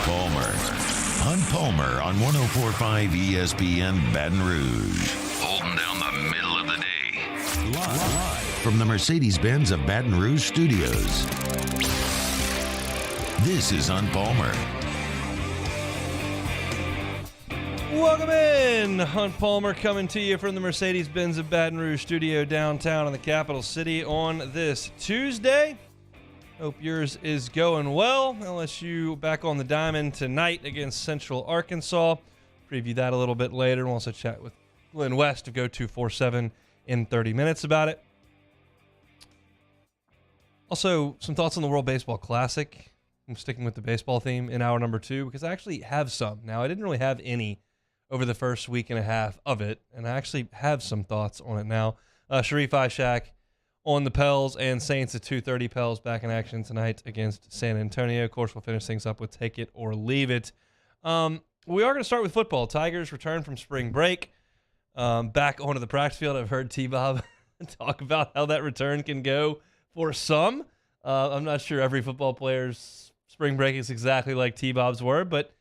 Palmer. Hunt Palmer on 104.5 ESPN Baton Rouge. Holding down the middle of the day. Live from the Mercedes-Benz of Baton Rouge studios. This is Hunt Palmer. Welcome in. Hunt Palmer coming to you from the Mercedes-Benz of Baton Rouge studio downtown in the capital city on this Tuesday. Hope yours is going well. LSU back on the diamond tonight against Central Arkansas. Preview that a little bit later. We'll also chat with Glenn West of Go247 in 30 minutes about it. Also, some thoughts on the World Baseball Classic. I'm sticking with the baseball theme in hour number 2 because I actually have some. Now, I didn't really have any over the first week and a half of it, and I actually have some thoughts on it now. Sharif Ishaq on the Pels and Saints at 2:30. Pels back in action tonight against San Antonio. Of course, we'll finish things up with Take It or Leave It. We are going to start with football. Tigers return from spring break. Back onto the practice field. I've heard T-Bob talk about how that return can go for some. I'm not sure every football player's spring break is exactly like T-Bob's were, but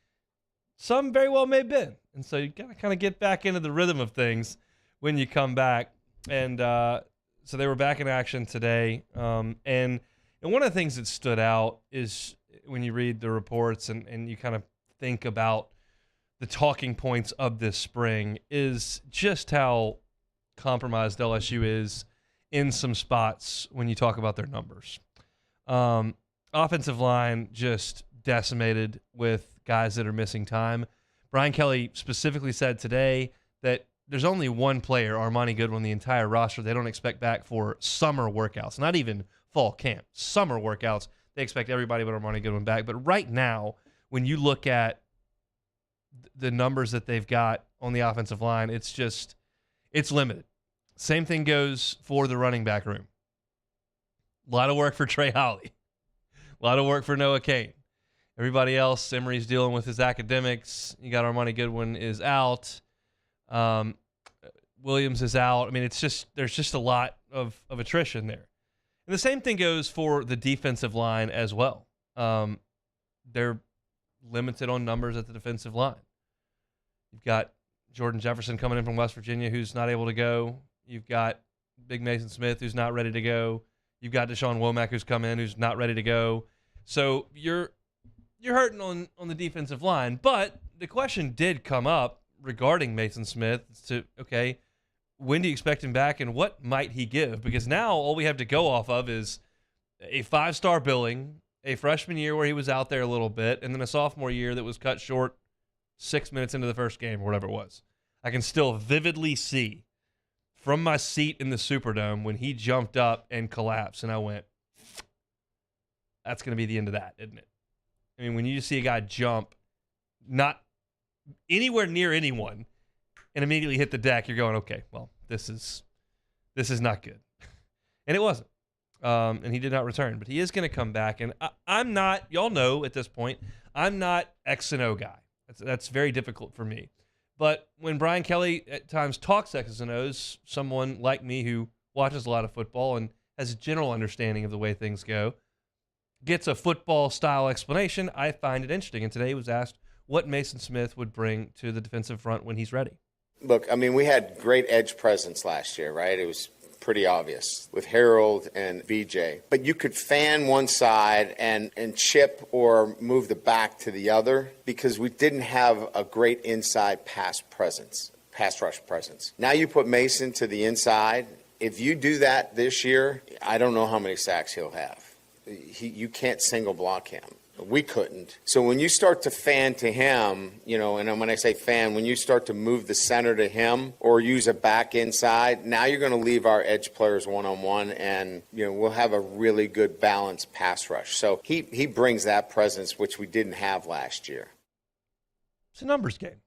some very well may have been. And so you got to kind of get back into the rhythm of things when you come back. And so they were back in action today. And one of the things that stood out is when you read the reports and you kind of think about the talking points of this spring is just how compromised LSU is in some spots when you talk about their numbers. Offensive line just decimated with guys that are missing time. Brian Kelly specifically said today that there's only one player, Armani Goodwin, the entire roster they don't expect back for summer workouts, not even fall camp, summer workouts. They expect everybody but Armani Goodwin back. But right now, when you look at the numbers that they've got on the offensive line, it's limited. Same thing goes for the running back room. A lot of work for Trey Holly. A lot of work for Noah Kane. Everybody else, Emery's dealing with his academics. You got Armani Goodwin is out. Williams is out. I mean, there's just a lot of attrition there. And the same thing goes for the defensive line as well. They're limited on numbers at the defensive line. You've got Jordan Jefferson coming in from West Virginia who's not able to go. You've got Big Mason Smith who's not ready to go. You've got Deshaun Womack who's come in who's not ready to go. So you're hurting on the defensive line. But the question did come up regarding Mason Smith to, okay, when do you expect him back and what might he give? Because now all we have to go off of is a 5-star billing, a freshman year where he was out there a little bit, and then a sophomore year that was cut short 6 minutes into the first game or whatever it was. I can still vividly see from my seat in the Superdome when he jumped up and collapsed, and I went, that's going to be the end of that, isn't it? I mean, when you see a guy jump, not anywhere near anyone, and immediately hit the deck, you're going, okay, well, this is not good. And it wasn't. And he did not return. But he is going to come back. And I'm not, y'all know at this point, I'm not X and O guy. That's very difficult for me. But when Brian Kelly at times talks X's and O's, someone like me who watches a lot of football and has a general understanding of the way things go, gets a football-style explanation, I find it interesting. And today he was asked what Mason Smith would bring to the defensive front when he's ready. Look, I mean, we had great edge presence last year, right? It was pretty obvious with Harold and VJ. But you could fan one side and chip or move the back to the other because we didn't have a great inside pass rush presence. Now you put Mason to the inside. If you do that this year, I don't know how many sacks he'll have. You can't single block him. We couldn't. So when you start to fan to him, and when I say fan, when you start to move the center to him or use a back inside, now you're going to leave our edge players one-on-one, and we'll have a really good balanced pass rush. So he brings that presence, which we didn't have last year. It's a numbers game.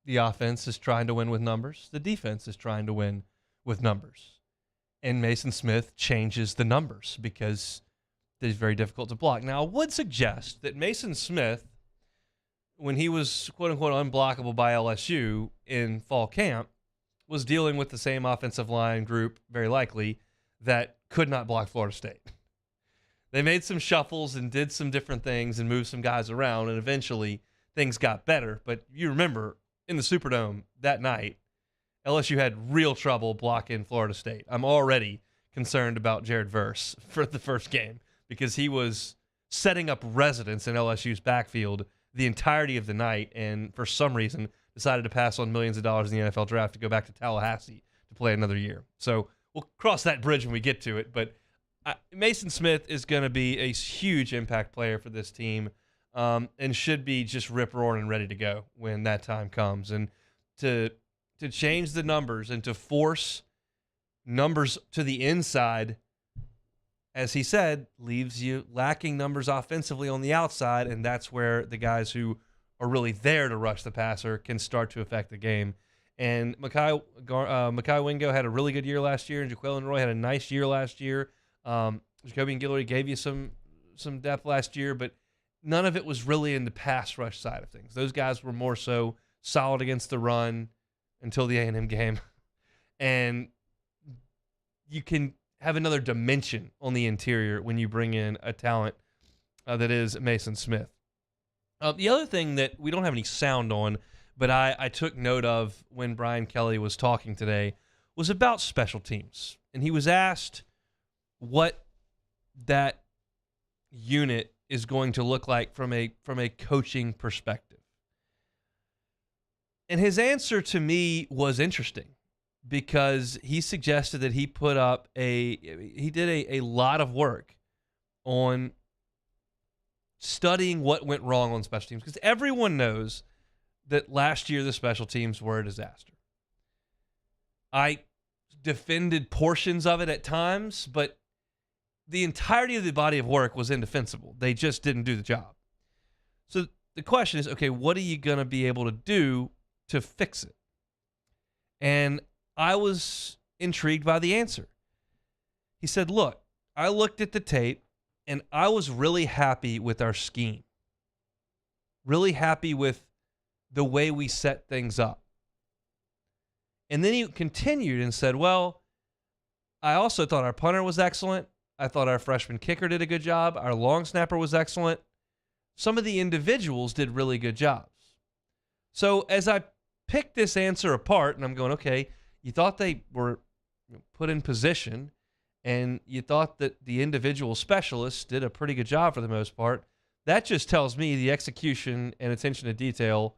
The offense is trying to win with numbers. The defense is trying to win with numbers. And Mason Smith changes the numbers because that is very difficult to block. Now, I would suggest that Mason Smith, when he was quote-unquote unblockable by LSU in fall camp, was dealing with the same offensive line group, very likely, that could not block Florida State. They made some shuffles and did some different things and moved some guys around, and eventually things got better. But you remember in the Superdome that night, LSU had real trouble blocking Florida State. I'm already concerned about Jared Verse for the first game because he was setting up residence in LSU's backfield the entirety of the night, and for some reason decided to pass on millions of dollars in the NFL draft to go back to Tallahassee to play another year. So we'll cross that bridge when we get to it. But Mason Smith is going to be a huge impact player for this team, and should be just rip-roaring and ready to go when that time comes. And to change the numbers and to force numbers to the inside, as he said, leaves you lacking numbers offensively on the outside, and that's where the guys who are really there to rush the passer can start to affect the game. And Mekhi Wingo had a really good year last year, and Jaquelin Roy had a nice year last year. Jacoby and Guillory gave you some depth last year, but none of it was really in the pass rush side of things. Those guys were more so solid against the run until the A&M game. And you can have another dimension on the interior when you bring in a talent that is Mason Smith. The other thing that we don't have any sound on, but I took note of when Brian Kelly was talking today, was about special teams. And he was asked what that unit is going to look like from a coaching perspective. And his answer to me was interesting, because he suggested that he did a lot of work on studying what went wrong on special teams, because everyone knows that last year the special teams were a disaster. I defended portions of it at times, but the entirety of the body of work was indefensible. They just didn't do the job. So the question is, okay, what are you going to be able to do to fix it? And I was intrigued by the answer. He said, look, I looked at the tape and I was really happy with our scheme. Really happy with the way we set things up. And then he continued and said, well, I also thought our punter was excellent. I thought our freshman kicker did a good job. Our long snapper was excellent. Some of the individuals did really good jobs. So as I picked this answer apart, and I'm going, okay, you thought they were put in position, and you thought that the individual specialists did a pretty good job for the most part. That just tells me the execution and attention to detail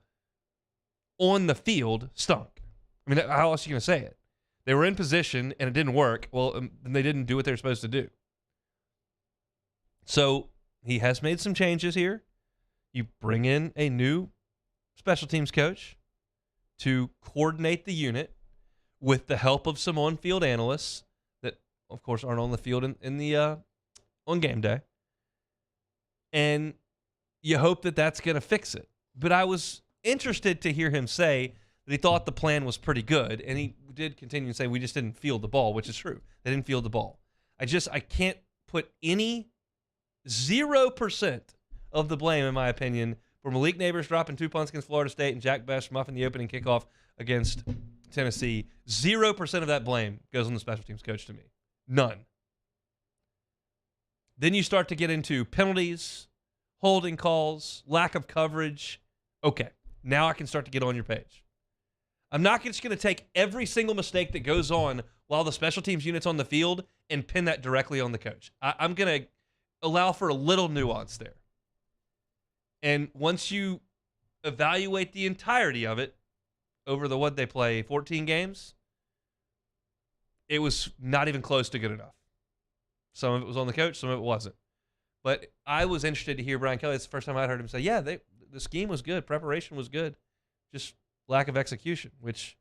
on the field stunk. I mean, how else are you going to say it? They were in position, and it didn't work. Well, then they didn't do what they were supposed to do. So he has made some changes here. You bring in a new special teams coach to coordinate the unit with the help of some on-field analysts that, of course, aren't on the field on game day. And you hope that that's going to fix it. But I was interested to hear him say that he thought the plan was pretty good, and he did continue to say we just didn't field the ball, which is true. They didn't field the ball. I can't put any 0% of the blame, in my opinion, for Malik Neighbors dropping 2 punts against Florida State and Jack Best muffing the opening kickoff against Tennessee. 0% of that blame goes on the special teams coach to me. None. Then you start to get into penalties, holding calls, lack of coverage. Okay, now I can start to get on your page. I'm not just going to take every single mistake that goes on while the special teams unit's on the field and pin that directly on the coach. I'm going to allow for a little nuance there. And once you evaluate the entirety of it over what they play, 14 games, it was not even close to good enough. Some of it was on the coach, some of it wasn't. But I was interested to hear Brian Kelly. It's the first time I'd heard him say, yeah, the scheme was good, preparation was good, just lack of execution, which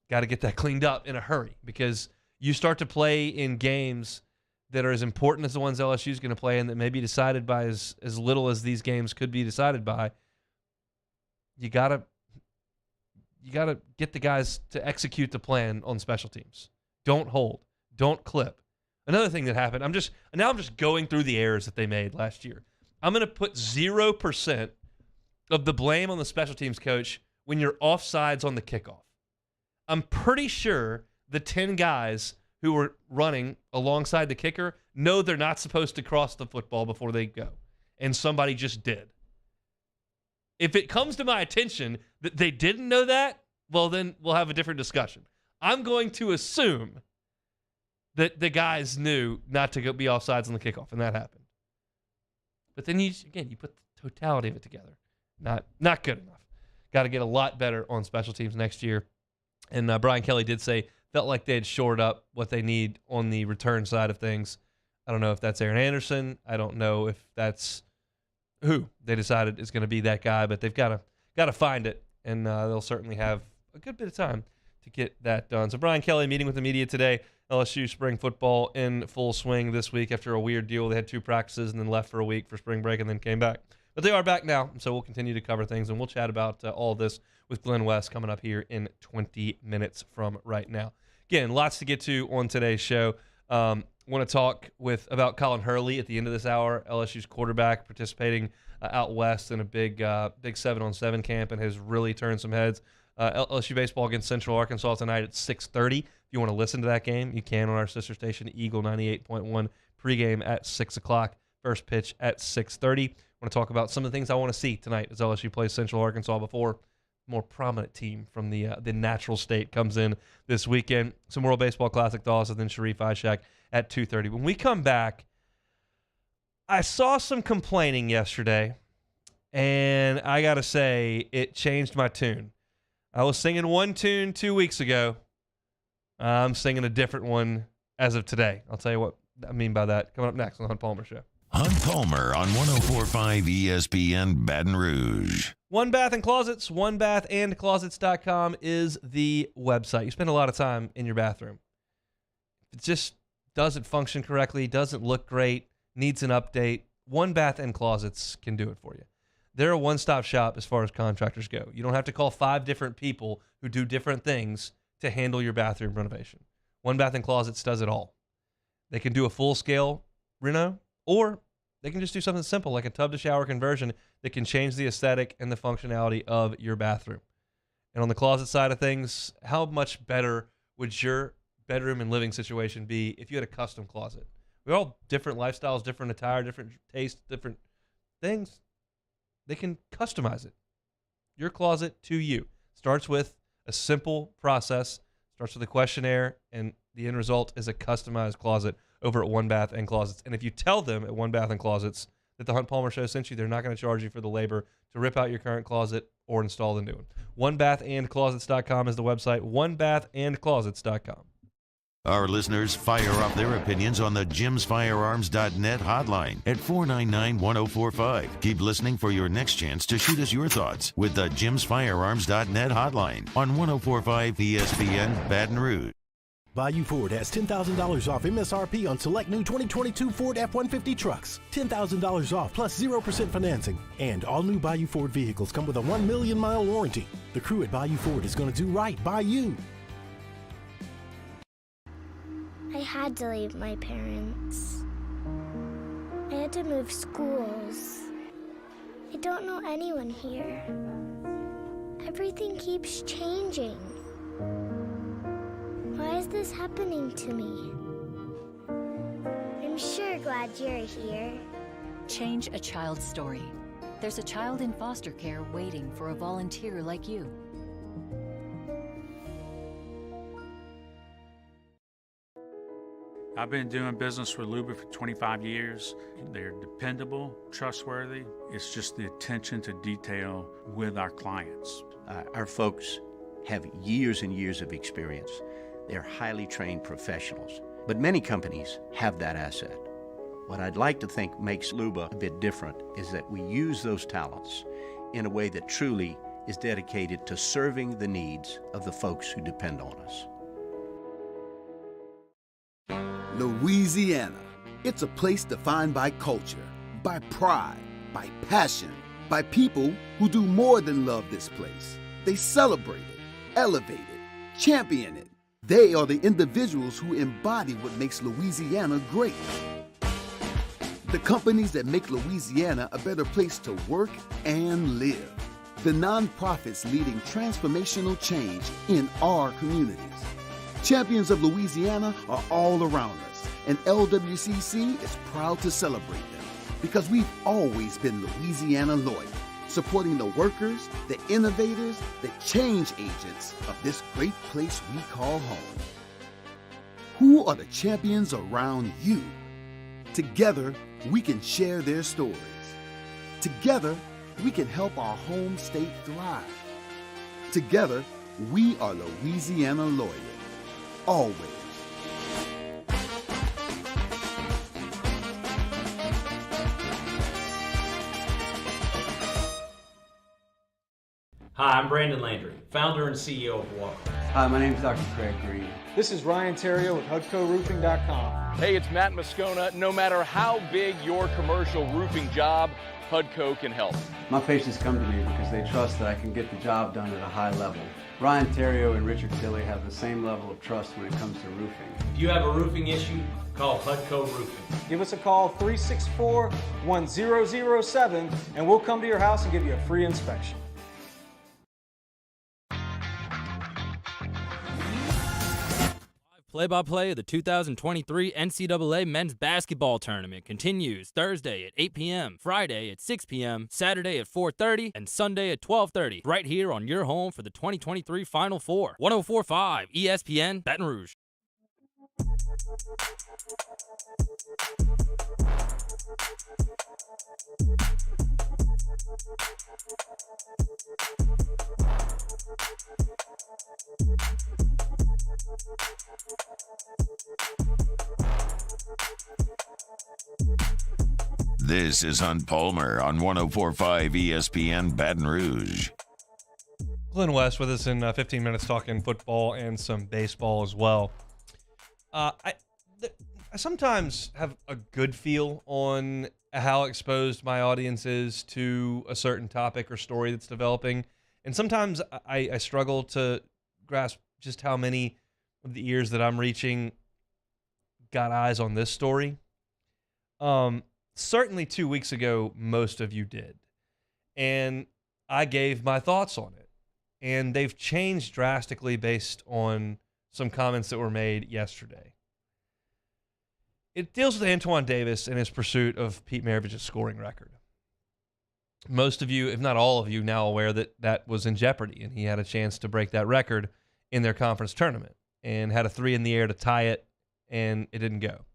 got to get that cleaned up in a hurry, because you start to play in games that are as important as the ones LSU is going to play and that may be decided by as little as these games could be decided by. You gotta get the guys to execute the plan on special teams. Don't hold. Don't clip. Another thing that happened, I'm just going through the errors that they made last year. I'm going to put 0% of the blame on the special teams coach when you're offsides on the kickoff. I'm pretty sure the 10 guys who were running alongside the kicker know they're not supposed to cross the football before they go. And somebody just did. If it comes to my attention that they didn't know that, well, then we'll have a different discussion. I'm going to assume that the guys knew not to be offsides on the kickoff, and that happened. But then you put the totality of it together. Not good enough. Got to get a lot better on special teams next year. And Brian Kelly did say, felt like they had shored up what they need on the return side of things. I don't know if that's Aaron Anderson. I don't know if that's who they decided is going to be that guy, but they've got to find it, and they'll certainly have a good bit of time to get that done. So Brian Kelly meeting with the media today. LSU spring football in full swing this week after a weird deal. They had 2 practices and then left for a week for spring break and then came back. But they are back now, so we'll continue to cover things, and we'll chat about all this with Glenn West coming up here in 20 minutes from right now. Again, lots to get to on today's show. Want to talk about Colin Hurley at the end of this hour, LSU's quarterback participating out west in a big 7-on-7 camp and has really turned some heads. LSU baseball against Central Arkansas tonight at 6:30. If you want to listen to that game, you can on our sister station, Eagle 98.1, pregame at 6 o'clock, first pitch at 6:30. I want to talk about some of the things I want to see tonight as LSU plays Central Arkansas before a more prominent team from the natural state comes in this weekend. Some World Baseball Classic thoughts, and then Sharif Ishak at 2:30. When we come back, I saw some complaining yesterday, and I got to say, it changed my tune. I was singing one tune 2 weeks ago. I'm singing a different one as of today. I'll tell you what I mean by that. Coming up next on the Hunt Palmer Show. Hunt Palmer on 104.5 ESPN Baton Rouge. One Bath and Closets, onebathandclosets.com is the website. You spend a lot of time in your bathroom. It just doesn't function correctly, doesn't look great, needs an update. One Bath and Closets can do it for you. They're a one-stop shop as far as contractors go. You don't have to call 5 different people who do different things to handle your bathroom renovation. One Bath and Closets does it all. They can do a full-scale reno, or they can just do something simple like a tub-to-shower conversion that can change the aesthetic and the functionality of your bathroom. And on the closet side of things, how much better would your bedroom and living situation be if you had a custom closet? We're all different lifestyles, different attire, different tastes, different things. They can customize it. Your closet to you. Starts with a simple process, starts with a questionnaire, and the end result is a customized closet over at One Bath and Closets. And if you tell them at One Bath and Closets that the Hunt Palmer Show sent you, they're not going to charge you for the labor to rip out your current closet or install the new one. Onebathandclosets.com is the website. Onebathandclosets.com. Our listeners fire off their opinions on the jimsfirearms.net hotline at 499-1045. Keep listening for your next chance to shoot us your thoughts with the jimsfirearms.net hotline on 104.5 ESPN Baton Rouge. Bayou Ford has $10,000 off MSRP on select new 2022 Ford F-150 trucks. $10,000 off plus 0% financing. And all new Bayou Ford vehicles come with a 1 million mile warranty. The crew at Bayou Ford is going to do right by you. I had to leave my parents. I had to move schools. I don't know anyone here. Everything keeps changing. Why is this happening to me? I'm sure glad you're here. Change a child's story. There's a child in foster care waiting for a volunteer like you. I've been doing business with Luba for 25 years. They're dependable, trustworthy. It's just the attention to detail with our clients. Our folks have years and years of experience. They're highly trained professionals, but many companies have that asset. What I'd like to think makes Luba a bit different is that we use those talents in a way that truly is dedicated to serving the needs of the folks who depend on us. Louisiana. It's a place defined by culture, by pride, by passion, by people who do more than love this place. They celebrate it, elevate it, champion it. They are the individuals who embody what makes Louisiana great. The companies that make Louisiana a better place to work and live. The nonprofits leading transformational change in our communities. Champions of Louisiana are all around us, and LWCC is proud to celebrate them because we've always been Louisiana loyal, supporting the workers, the innovators, the change agents of this great place we call home. Who are the champions around you? Together, we can share their stories. Together, we can help our home state thrive. Together, we are Louisiana loyal. Always. Hi, I'm Brandon Landry, founder and CEO of Walker. Hi, my name is Dr. Craig Green. This is Ryan Terrio with HUDCoRoofing.com. Hey, it's Matt Moscona. No matter how big your commercial roofing job, HUDCO can help. My patients come to me because they trust that I can get the job done at a high level. Ryan Terrio and Richard Tilley have the same level of trust when it comes to roofing. If you have a roofing issue, call HUDCO Roofing. Give us a call, 364-1007, and we'll come to your house and give you a free inspection. Play-by-play of the 2023 NCAA Men's Basketball Tournament continues Thursday at 8 p.m., Friday at 6 p.m., Saturday at 4:30, and Sunday at 12:30, right here on your home for the 2023 Final Four. 104.5 ESPN Baton Rouge. This is Hunt Palmer on 104.5 ESPN Baton Rouge. Glenn West with us in 15 minutes talking football and some baseball as well. I sometimes have a good feel on how exposed my audience is to a certain topic or story that's developing. And sometimes I struggle to grasp just how many of the ears that I'm reaching got eyes on this story. Certainly 2 weeks ago, most of you did. And I gave my thoughts on it. And they've changed drastically based on some comments that were made yesterday. It deals with Antoine Davis and his pursuit of Pete Maravich's scoring record. Most of you, if not all of you, now aware that that was in jeopardy, and he had a chance to break that record in their conference tournament and had a 3 in the air to tie it, and it didn't go.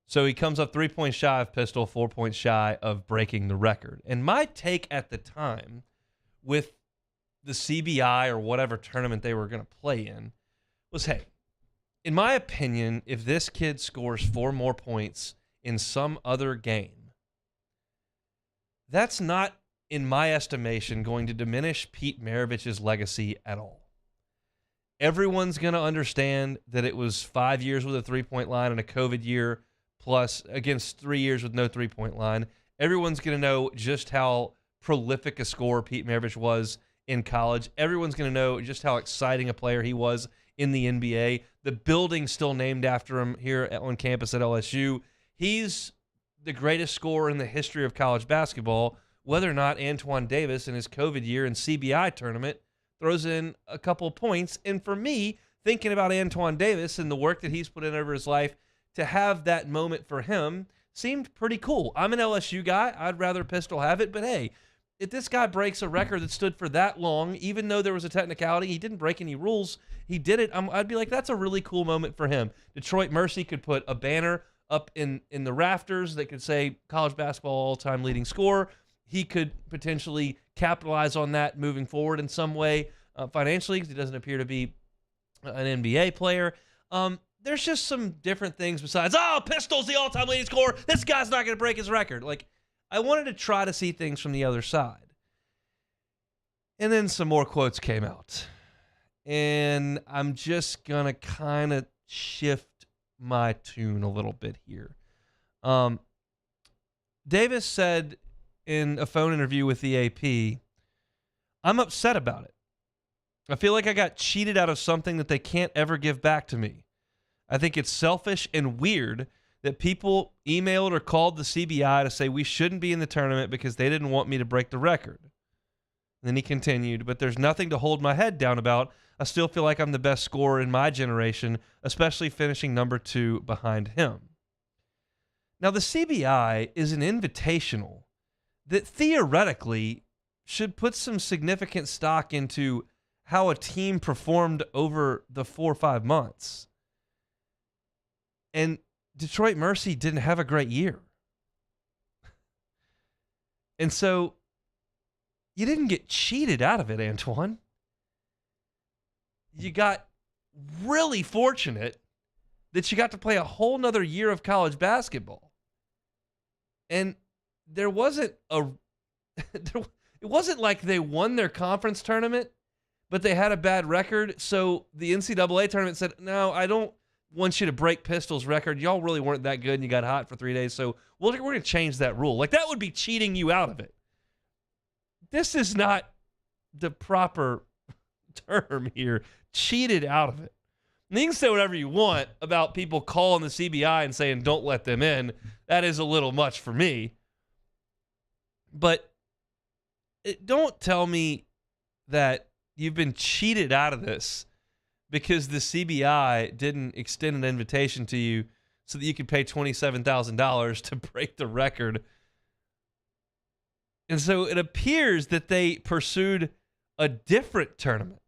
So he comes up 3 points shy of Pistol, 4 points shy of breaking the record. And my take at the time with the CBI or whatever tournament they were going to play in was, hey, in my opinion, if this kid scores 4 more points in some other game, that's not, in my estimation, going to diminish Pete Maravich's legacy at all. Everyone's going to understand that it was 5 years with a 3-point line and a COVID year plus against 3 years with no 3-point line. Everyone's going to know just how prolific a scorer Pete Maravich was in college. Everyone's going to know just how exciting a player he was in the NBA. The building's still named after him here on campus at LSU. He's the greatest scorer in the history of college basketball, whether or not Antoine Davis in his COVID year and CBI tournament throws in a couple points. And for me, thinking about Antoine Davis and the work that he's put in over his life, to have that moment for him seemed pretty cool. I'm an LSU guy. I'd rather Pistol have it. But, hey, if this guy breaks a record that stood for that long, even though there was a technicality, he didn't break any rules, he did it, I'd be like, that's a really cool moment for him. Detroit Mercy could put a banner up in the rafters that could say college basketball all-time leading scorer. He could potentially capitalize on that moving forward in some way financially, because he doesn't appear to be an NBA player. There's just some different things besides, Pistol's the all-time leading scorer. This guy's not going to break his record. Like, I wanted to try to see things from the other side. And then some more quotes came out. And I'm just going to kind of shift my tune a little bit here. Davis said in a phone interview with the AP, I'm upset about it. I feel like I got cheated out of something that they can't ever give back to me. I think it's selfish and weird that people emailed or called the CBI to say we shouldn't be in the tournament because they didn't want me to break the record. And then he continued, but there's nothing to hold my head down about. I still feel like I'm the best scorer in my generation, especially finishing number 2 behind him. Now, the CBI is an invitational that theoretically should put some significant stock into how a team performed over the 4 or 5 months. And Detroit Mercy didn't have a great year. And so you didn't get cheated out of it, Antoine. You got really fortunate that you got to play a whole nother year of college basketball. And there wasn't it wasn't like they won their conference tournament, but they had a bad record. So the NCAA tournament said, no, I don't want you to break Pistol's record. Y'all really weren't that good and you got hot for 3 days. So we're going to change that rule. Like, that would be cheating you out of it. This is not the proper term here. Cheated out of it. And you can say whatever you want about people calling the CBI and saying, don't let them in. That is a little much for me. But don't tell me that you've been cheated out of this because the CBI didn't extend an invitation to you so that you could pay $27,000 to break the record. And so it appears that they pursued a different tournament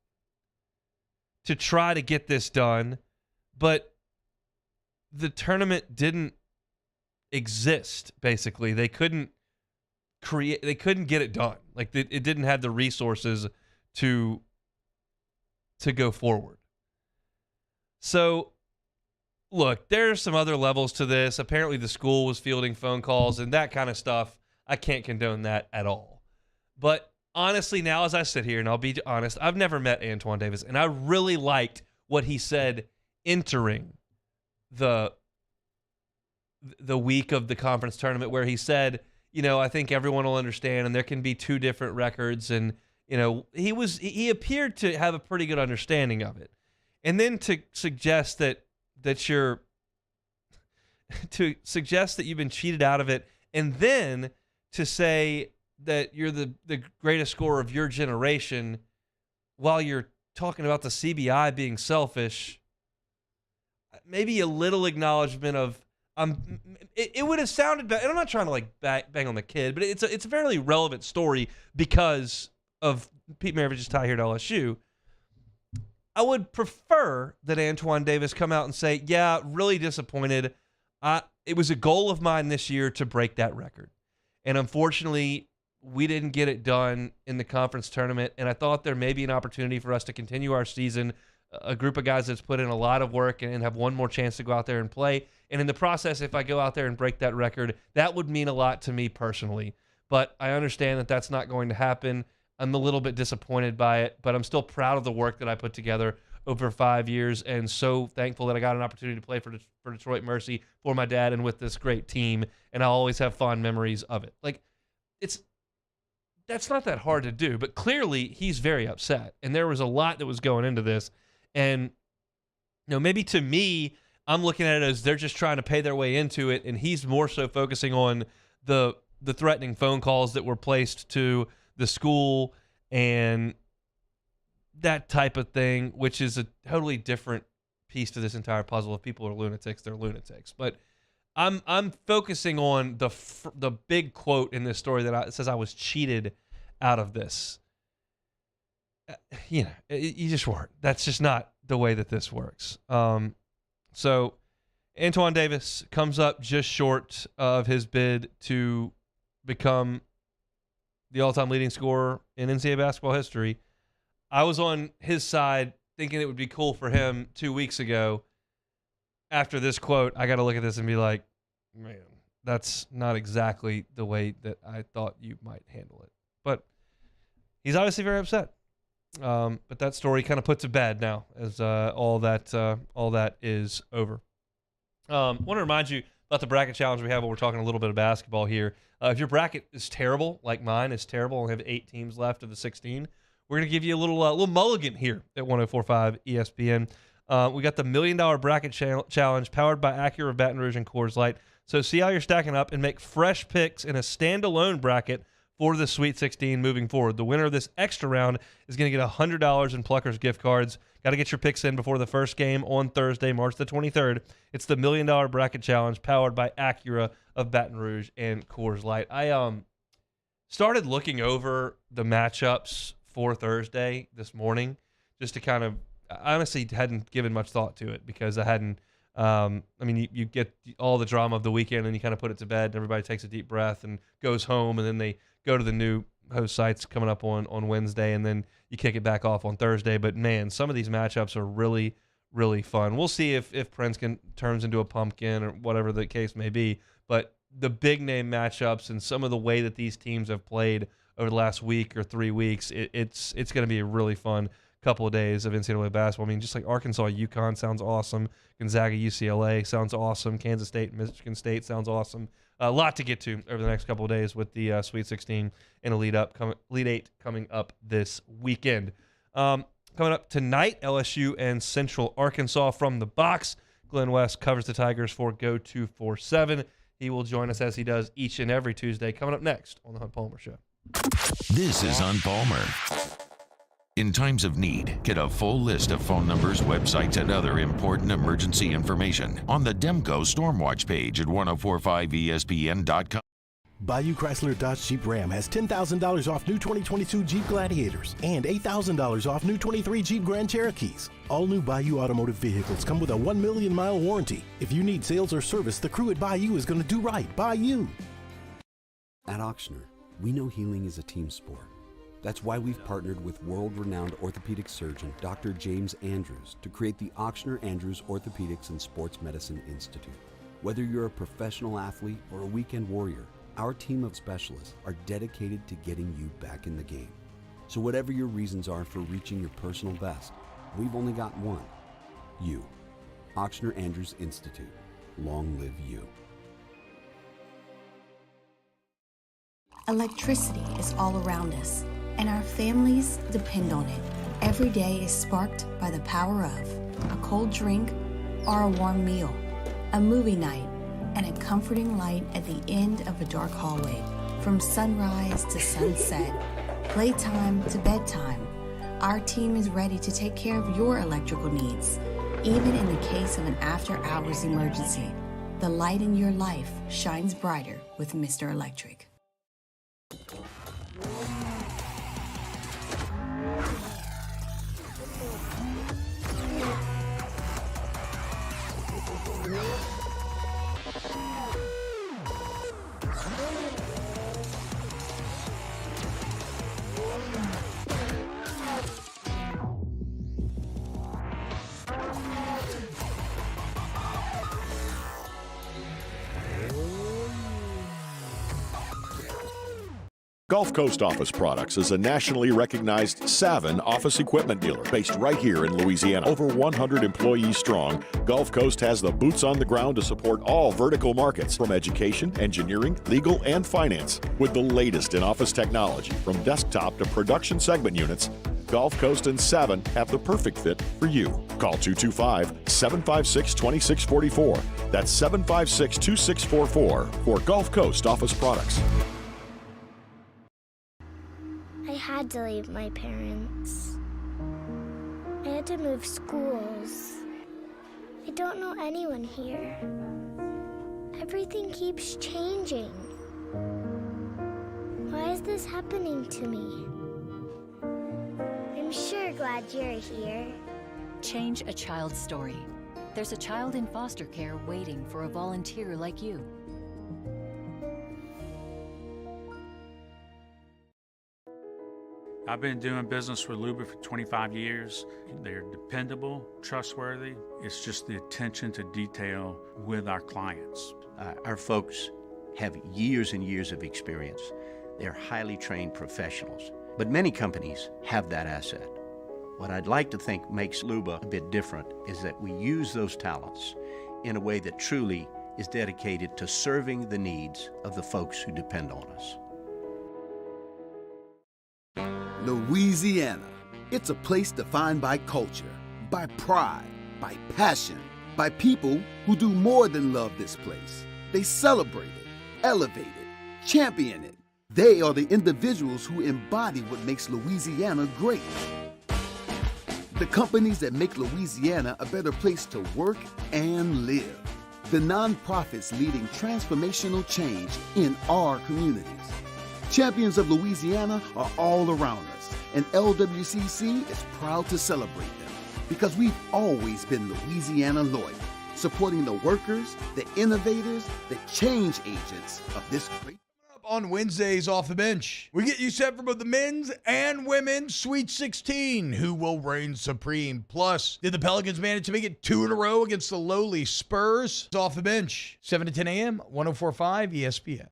to try to get this done, but the tournament didn't exist, basically. They couldn't get it done. Like, it didn't have the resources to go forward. So, look, there's some other levels to this. Apparently the school was fielding phone calls and that kind of stuff. I can't condone that at all. But honestly, now as I sit here, and I'll be honest, I've never met Antoine Davis, and I really liked what he said entering the week of the conference tournament, where he said, I think everyone will understand, and there can be 2 different records, and he appeared to have a pretty good understanding of it. And then to suggest that you've been cheated out of it, and then to say that you're the greatest scorer of your generation while you're talking about the CBI being selfish, maybe a little acknowledgement of it would have sounded better. And I'm not trying to bang on the kid, but it's a fairly relevant story because of Pete Maravich's tie here to LSU. I would prefer that Antoine Davis come out and say, yeah, really disappointed. It was a goal of mine this year to break that record. And unfortunately, we didn't get it done in the conference tournament. And I thought there may be an opportunity for us to continue our season, a group of guys that's put in a lot of work and have one more chance to go out there and play. And in the process, if I go out there and break that record, that would mean a lot to me personally. But I understand that that's not going to happen. I'm a little bit disappointed by it, but I'm still proud of the work that I put together over 5 years, and so thankful that I got an opportunity to play for Detroit Mercy, for my dad, and with this great team, and I'll always have fond memories of it. Like, that's not that hard to do, but clearly he's very upset, and there was a lot that was going into this, and maybe to me, I'm looking at it as they're just trying to pay their way into it, and he's more so focusing on the threatening phone calls that were placed to the school and that type of thing, which is a totally different piece to this entire puzzle. If people are lunatics, they're lunatics. But I'm focusing on the big quote in this story that says I was cheated out of this. You just weren't. That's just not the way that this works. So Antoine Davis comes up just short of his bid to become the all-time leading scorer in NCAA basketball history. I was on his side thinking it would be cool for him 2 weeks ago. After this quote, I got to look at this and be like, man, that's not exactly the way that I thought you might handle it. But he's obviously very upset. But that story kind of puts to bed now as all that is over. Want to remind you about the bracket challenge we have while we're talking a little bit of basketball here. If your bracket is terrible, like mine is terrible, and have 8 teams left of the 16, we're going to give you a little mulligan here at 104.5 ESPN. We got the $1 million bracket challenge powered by Acura of Baton Rouge and Coors Light. So see how you're stacking up and make fresh picks in a standalone bracket for the Sweet 16 moving forward. The winner of this extra round is going to get $100 in Pluckers gift cards. Got to get your picks in before the first game on Thursday, March the 23rd. It's the $1 Million Bracket Challenge powered by Acura of Baton Rouge and Coors Light. I started looking over the matchups for Thursday this morning just to kind of, I honestly hadn't given much thought to it because I hadn't, you get all the drama of the weekend and you kind of put it to bed and everybody takes a deep breath and goes home and then they go to the new host sites coming up on Wednesday and then you kick it back off on Thursday. But man, some of these matchups are really, really fun. We'll see if Princeton turns into a pumpkin or whatever the case may be. But the big name matchups and some of the way that these teams have played over the last week or 3 weeks, it's going to be a really fun couple of days of NCAA basketball. I mean, just like Arkansas, UConn sounds awesome. Gonzaga, UCLA sounds awesome. Kansas State, Michigan State sounds awesome. A lot to get to over the next couple of days with the Sweet 16 and Elite 8 coming up this weekend. Coming up tonight, LSU and Central Arkansas from the box. Glenn West covers the Tigers for Go 247. He will join us as he does each and every Tuesday. Coming up next on the Hunt Palmer Show. This is Hunt Palmer. In times of need, get a full list of phone numbers, websites, and other important emergency information on the Demco Stormwatch page at 1045ESPN.com. Bayou Chrysler Dodge Jeep Ram has $10,000 off new 2022 Jeep Gladiators and $8,000 off new 23 Jeep Grand Cherokees. All new Bayou automotive vehicles come with a 1 million mile warranty. If you need sales or service, the crew at Bayou is going to do right by you. At Ochsner, we know healing is a team sport. That's why we've partnered with world-renowned orthopedic surgeon Dr. James Andrews to create the Ochsner Andrews Orthopedics and Sports Medicine Institute. Whether you're a professional athlete or a weekend warrior, our team of specialists are dedicated to getting you back in the game. So whatever your reasons are for reaching your personal best, we've only got one: you. Ochsner Andrews Institute. Long live you. Electricity is all around us, and our families depend on it. Every day is sparked by the power of a cold drink or a warm meal, a movie night, and a comforting light at the end of a dark hallway. From sunrise to sunset, playtime to bedtime, our team is ready to take care of your electrical needs. Even in the case of an after-hours emergency, the light in your life shines brighter with Mr. Electric. Gulf Coast Office Products is a nationally recognized Savin office equipment dealer based right here in Louisiana. Over 100 employees strong, Gulf Coast has the boots on the ground to support all vertical markets, from education, engineering, legal, and finance. With the latest in office technology, from desktop to production segment units, Gulf Coast and Savin have the perfect fit for you. Call 225-756-2644. That's 756-2644 for Gulf Coast Office Products. I had to leave my parents. I had to move schools. I don't know anyone here. Everything keeps changing. Why is this happening to me? I'm sure glad you're here. Change a child's story. There's a child in foster care waiting for a volunteer like you. I've been doing business with Luba for 25 years. They're dependable, trustworthy. It's just the attention to detail with our clients. Our folks have years and years of experience. They're highly trained professionals, but many companies have that asset. What I'd like to think makes Luba a bit different is that we use those talents in a way that truly is dedicated to serving the needs of the folks who depend on us. Louisiana. It's a place defined by culture, by pride, by passion, by people who do more than love this place. They celebrate it, elevate it, champion it, They are the individuals who embody what makes Louisiana great. The companies that make Louisiana a better place to work and live. The nonprofits leading transformational change in our communities. Champions of Louisiana are all around us, and LWCC is proud to celebrate them because we've always been Louisiana loyal, supporting the workers, the innovators, the change agents of this great. On Wednesdays off the bench, we get you set for both the men's and women's Sweet 16. Who will reign supreme? Plus, did the Pelicans manage to make it 2 in a row against the lowly Spurs? Off the bench, 7 to 10 a.m., 104.5 ESPN.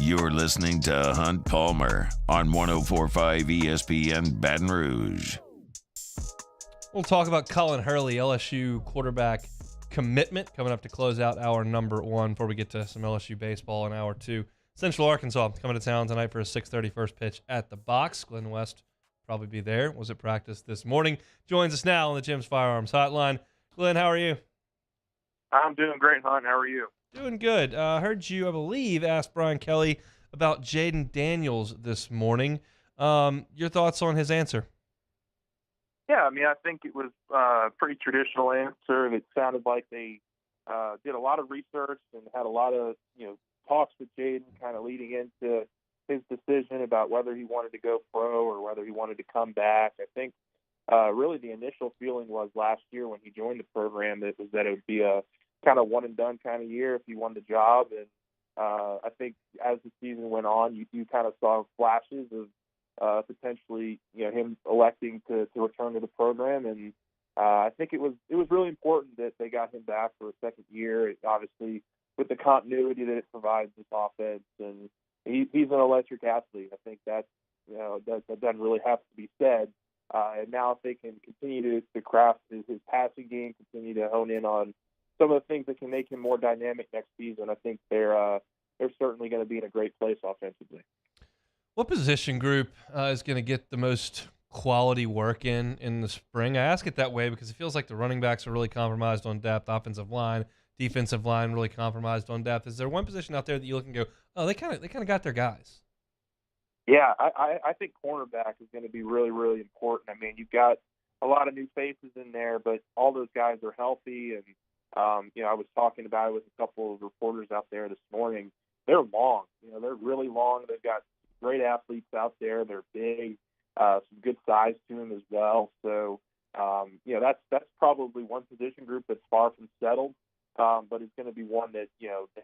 You're listening to Hunt Palmer on 104.5 ESPN Baton Rouge. We'll talk about Colin Hurley, LSU quarterback commitment, coming up to close out hour number 1 before we get to some LSU baseball in hour 2. Central Arkansas coming to town tonight for a 6:30 first pitch at the Box. Glenn West probably be there. Was at practice this morning. Joins us now on the Jim's Firearms Hotline. Glenn, how are you? I'm doing great, Hunt. How are you? Doing good. I heard you, I believe, ask Brian Kelly about Jaden Daniels this morning. Your thoughts on his answer? Yeah, I mean, I think it was a pretty traditional answer. It sounded like they did a lot of research and had a lot of, talks with Jaden kind of leading into his decision about whether he wanted to go pro or whether he wanted to come back. I think really the initial feeling was last year when he joined the program that it would be a kind of one and done kind of year if he won the job. And I think as the season went on, you kind of saw flashes of potentially, him electing to return to the program. And I think it was really important that they got him back for a second year. Obviously, with the continuity that it provides this offense, and he's an electric athlete. I think that doesn't really have to be said. And now if they can continue to craft his passing game, continue to hone in on some of the things that can make him more dynamic next season, I think they're certainly going to be in a great place offensively. What position group is going to get the most quality work in the spring? I ask it that way because it feels like the running backs are really compromised on depth, offensive line, defensive line really compromised on depth. Is there one position out there that you look and go, oh, they kind of got their guys? Yeah, I think cornerback is going to be really, really important. I mean, you've got a lot of new faces in there, but all those guys are healthy. And I was talking about it with a couple of reporters out there this morning. They're long. They're really long. They've got great athletes out there. They're big, some good size to them as well. So, that's probably one position group that's far from settled, but it's going to be one that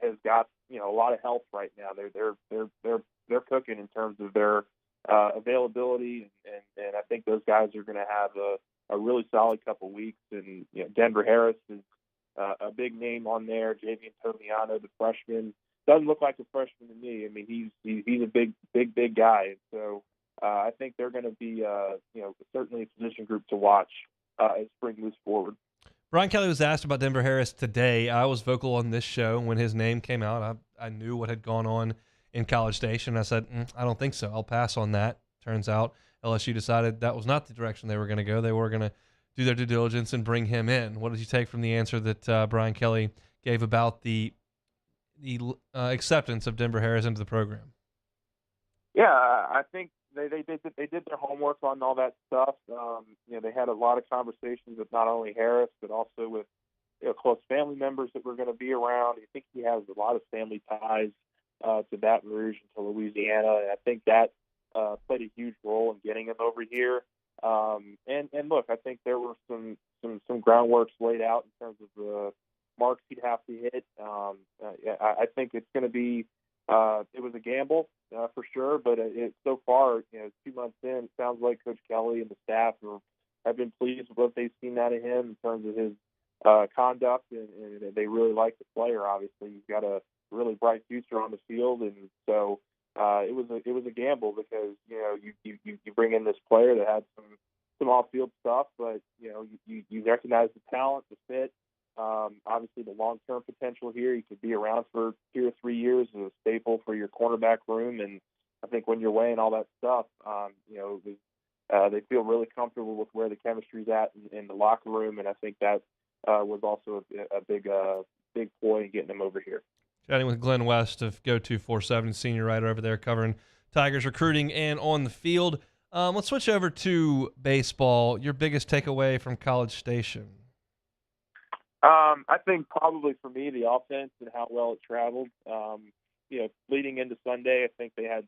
has got a lot of health right now. They're cooking in terms of their availability, and I think those guys are going to have a really solid couple weeks. And Denver Harris is a big name on there. Javian Tomiano, the freshman, doesn't look like a freshman to me. I mean, he's a big guy. And so I think they're going to be certainly a position group to watch as spring moves forward. Brian Kelly was asked about Denver Harris today. I was vocal on this show when his name came out. I knew what had gone on in College Station. I said, I don't think so. I'll pass on that. Turns out LSU decided that was not the direction they were going to go. They were going to do their due diligence and bring him in. What did you take from the answer that Brian Kelly gave about the acceptance of Denver Harris into the program? Yeah, I think they did their homework on all that stuff. They had a lot of conversations with not only Harris but also with close family members that were going to be around. I think he has a lot of family ties to Baton Rouge and to Louisiana, and I think that played a huge role in getting him over here. And look, I think there were some groundworks laid out in terms of the marks he'd have to hit. I think it's going to be it was a gamble for sure, but so far, 2 months in, it sounds like Coach Kelly and the staff have been pleased with what they've seen out of him in terms of his conduct, and they really like the player. Obviously, he's got a really bright future on the field, and so it was a gamble because you bring in this player that had some off-field stuff, but you recognize the talent, the fit, obviously the long-term potential here. You could be around for 2 or 3 years as a staple for your cornerback room, and I think when you're weighing all that stuff, it they feel really comfortable with where the chemistry's at in the locker room, and I think that was also a big ploy in getting them over here. Chatting with Glenn West of Go247, senior writer over there covering Tigers recruiting and on the field. Let's switch over to baseball. Your biggest takeaway from College Station? I think probably for me, the offense and how well it traveled. Leading into Sunday, I think they had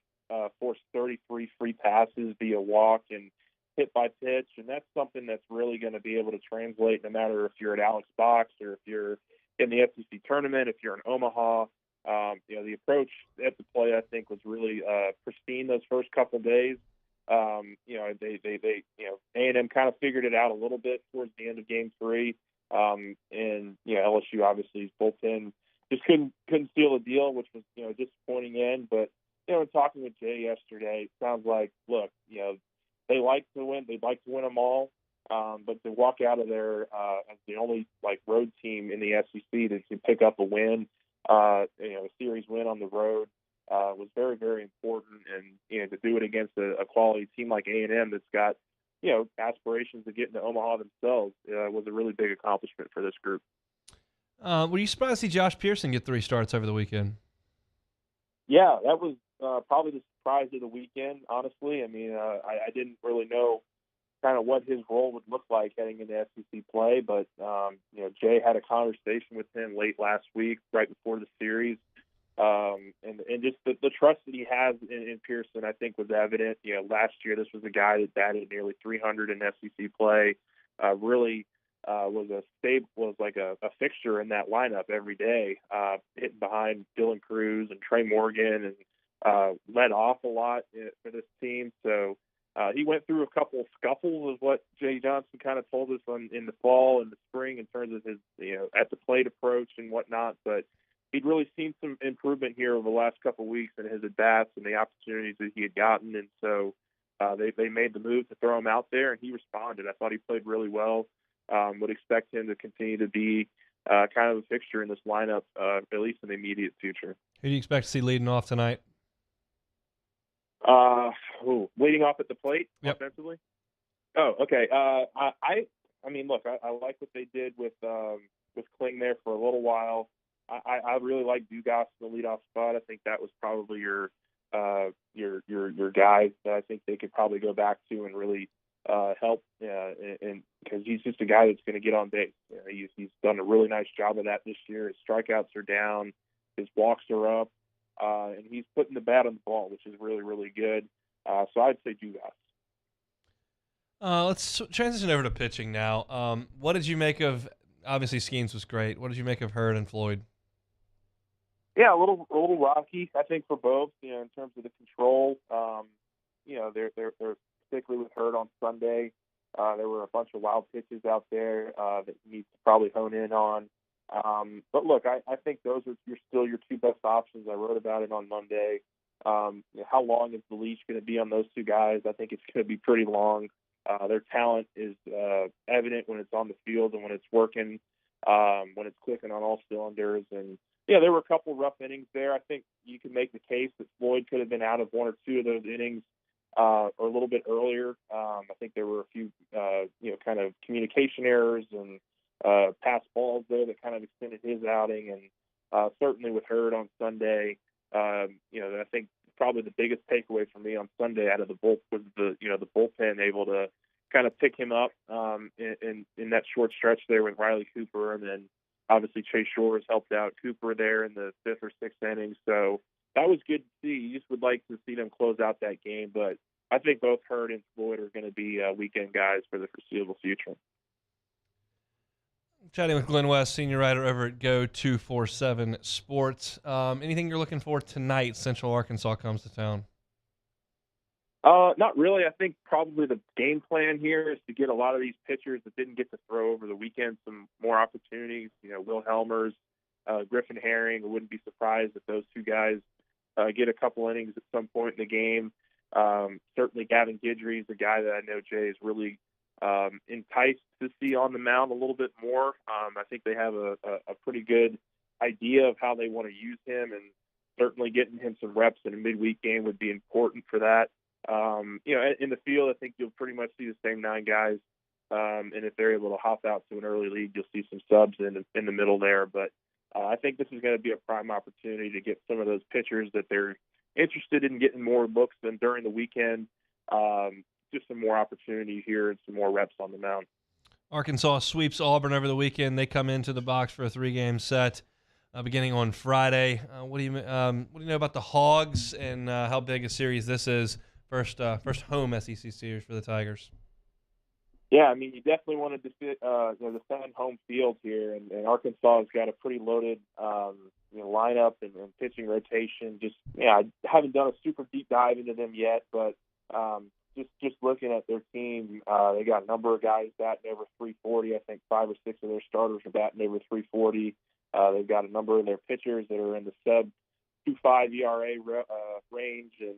forced 33 free passes via walk and hit by pitch, and that's something that's really going to be able to translate no matter if you're at Alex Box or if you're in the SEC tournament, if you're in Omaha. The approach at the plate, I think, was really pristine those first couple days. A&M kind of figured it out a little bit towards the end of Game 3. LSU obviously bullpen just couldn't seal the deal, which was disappointing in. But in talking with Jay yesterday, it sounds like they like to win. They'd like to win them all, but to walk out of there as the only road team in the SEC that can pick up a win, a series win on the road, was very, very important. And to do it against a quality team like A&M that's got aspirations to get into Omaha themselves was a really big accomplishment for this group. Were you surprised to see Josh Pearson get 3 starts over the weekend? Yeah, that was probably the surprise of the weekend, honestly. I mean, I didn't really know kind of what his role would look like heading into SEC play, but, Jay had a conversation with him late last week, right before the series. And just the trust that he has in Pearson, I think, was evident. Last year, this was a guy that batted nearly 300 in SEC play, really was like a fixture in that lineup every day, hitting behind Dylan Cruz and Trey Morgan, and led off a lot for this team. So he went through a couple of scuffles, is what Jay Johnson kind of told us in the fall and the spring in terms of his at the plate approach and whatnot. But he'd really seen some improvement here over the last couple of weeks in his at-bats and the opportunities that he had gotten. And so they made the move to throw him out there, and he responded. I thought he played really well. Would expect him to continue to be kind of a fixture in this lineup, at least in the immediate future. Who do you expect to see leading off tonight? Leading off at the plate offensively? Oh, okay. I mean, look, I like what they did with Kling there for a little while. I really like Dugas in the leadoff spot. I think that was probably your guy that I think they could probably go back to and really help, and because he's just a guy that's going to get on base. He's done a really nice job of that this year. His strikeouts are down, his walks are up, and he's putting the bat on the ball, which is really, really good. So I'd say Dugas. Let's transition over to pitching now. What did you make of? Obviously, Skeens was great. What did you make of Hurd and Floyd? Yeah, a little rocky, I think, for both. In terms of the control. They're particularly with Hurd on Sunday. There were a bunch of wild pitches out there that he needs to probably hone in on. But look, I think those are still your two best options. I wrote about it on Monday. How long is the leash going to be on those two guys? I think it's going to be pretty long. Their talent is evident when it's on the field and when it's working, when it's clicking on all cylinders. And yeah, there were a couple rough innings there. I think you can make the case that Floyd could have been out of one or two of those innings or a little bit earlier. I think there were a few, kind of communication errors and pass balls there that kind of extended his outing. And certainly with Hurd on Sunday, I think probably the biggest takeaway for me on Sunday out of the bullpen was the bullpen able to kind of pick him up in that short stretch there with Riley Cooper, and then obviously Chase Shores helped out Cooper there in the 5th or 6th inning. So that was good to see. You just would like to see them close out that game, but I think both Hurd and Floyd are going to be weekend guys for the foreseeable future. Chatting with Glenn West, senior writer over at Go247 Sports. Anything you're looking for tonight? Central Arkansas comes to town. Not really. I think probably the game plan here is to get a lot of these pitchers that didn't get to throw over the weekend some more opportunities. Will Helmers, Griffin Herring. I wouldn't be surprised if those two guys get a couple innings at some point in the game. Certainly Gavin Guidry is a guy that I know Jay is really enticed to see on the mound a little bit more. I think they have a pretty good idea of how they want to use him, and certainly getting him some reps in a midweek game would be important for that. In the field, I think you'll pretty much see the same 9 guys. And if they're able to hop out to an early lead, you'll see some subs in the middle there. But I think this is going to be a prime opportunity to get some of those pitchers that they're interested in getting more looks than during the weekend. Just some more opportunity here and some more reps on the mound. Arkansas sweeps Auburn over the weekend. They come into the box for a 3-game set beginning on Friday. What do you know about the Hogs and how big a series this is? First home SEC series for the Tigers. Yeah, I mean, you definitely want to defend home field here, and Arkansas has got a pretty loaded lineup and pitching rotation. I haven't done a super deep dive into them yet, but just looking at their team, they got a number of guys batting over 340. I think 5 or 6 of their starters are batting over 340. They've got a number of their pitchers that are in the sub 2.5 ERA range, and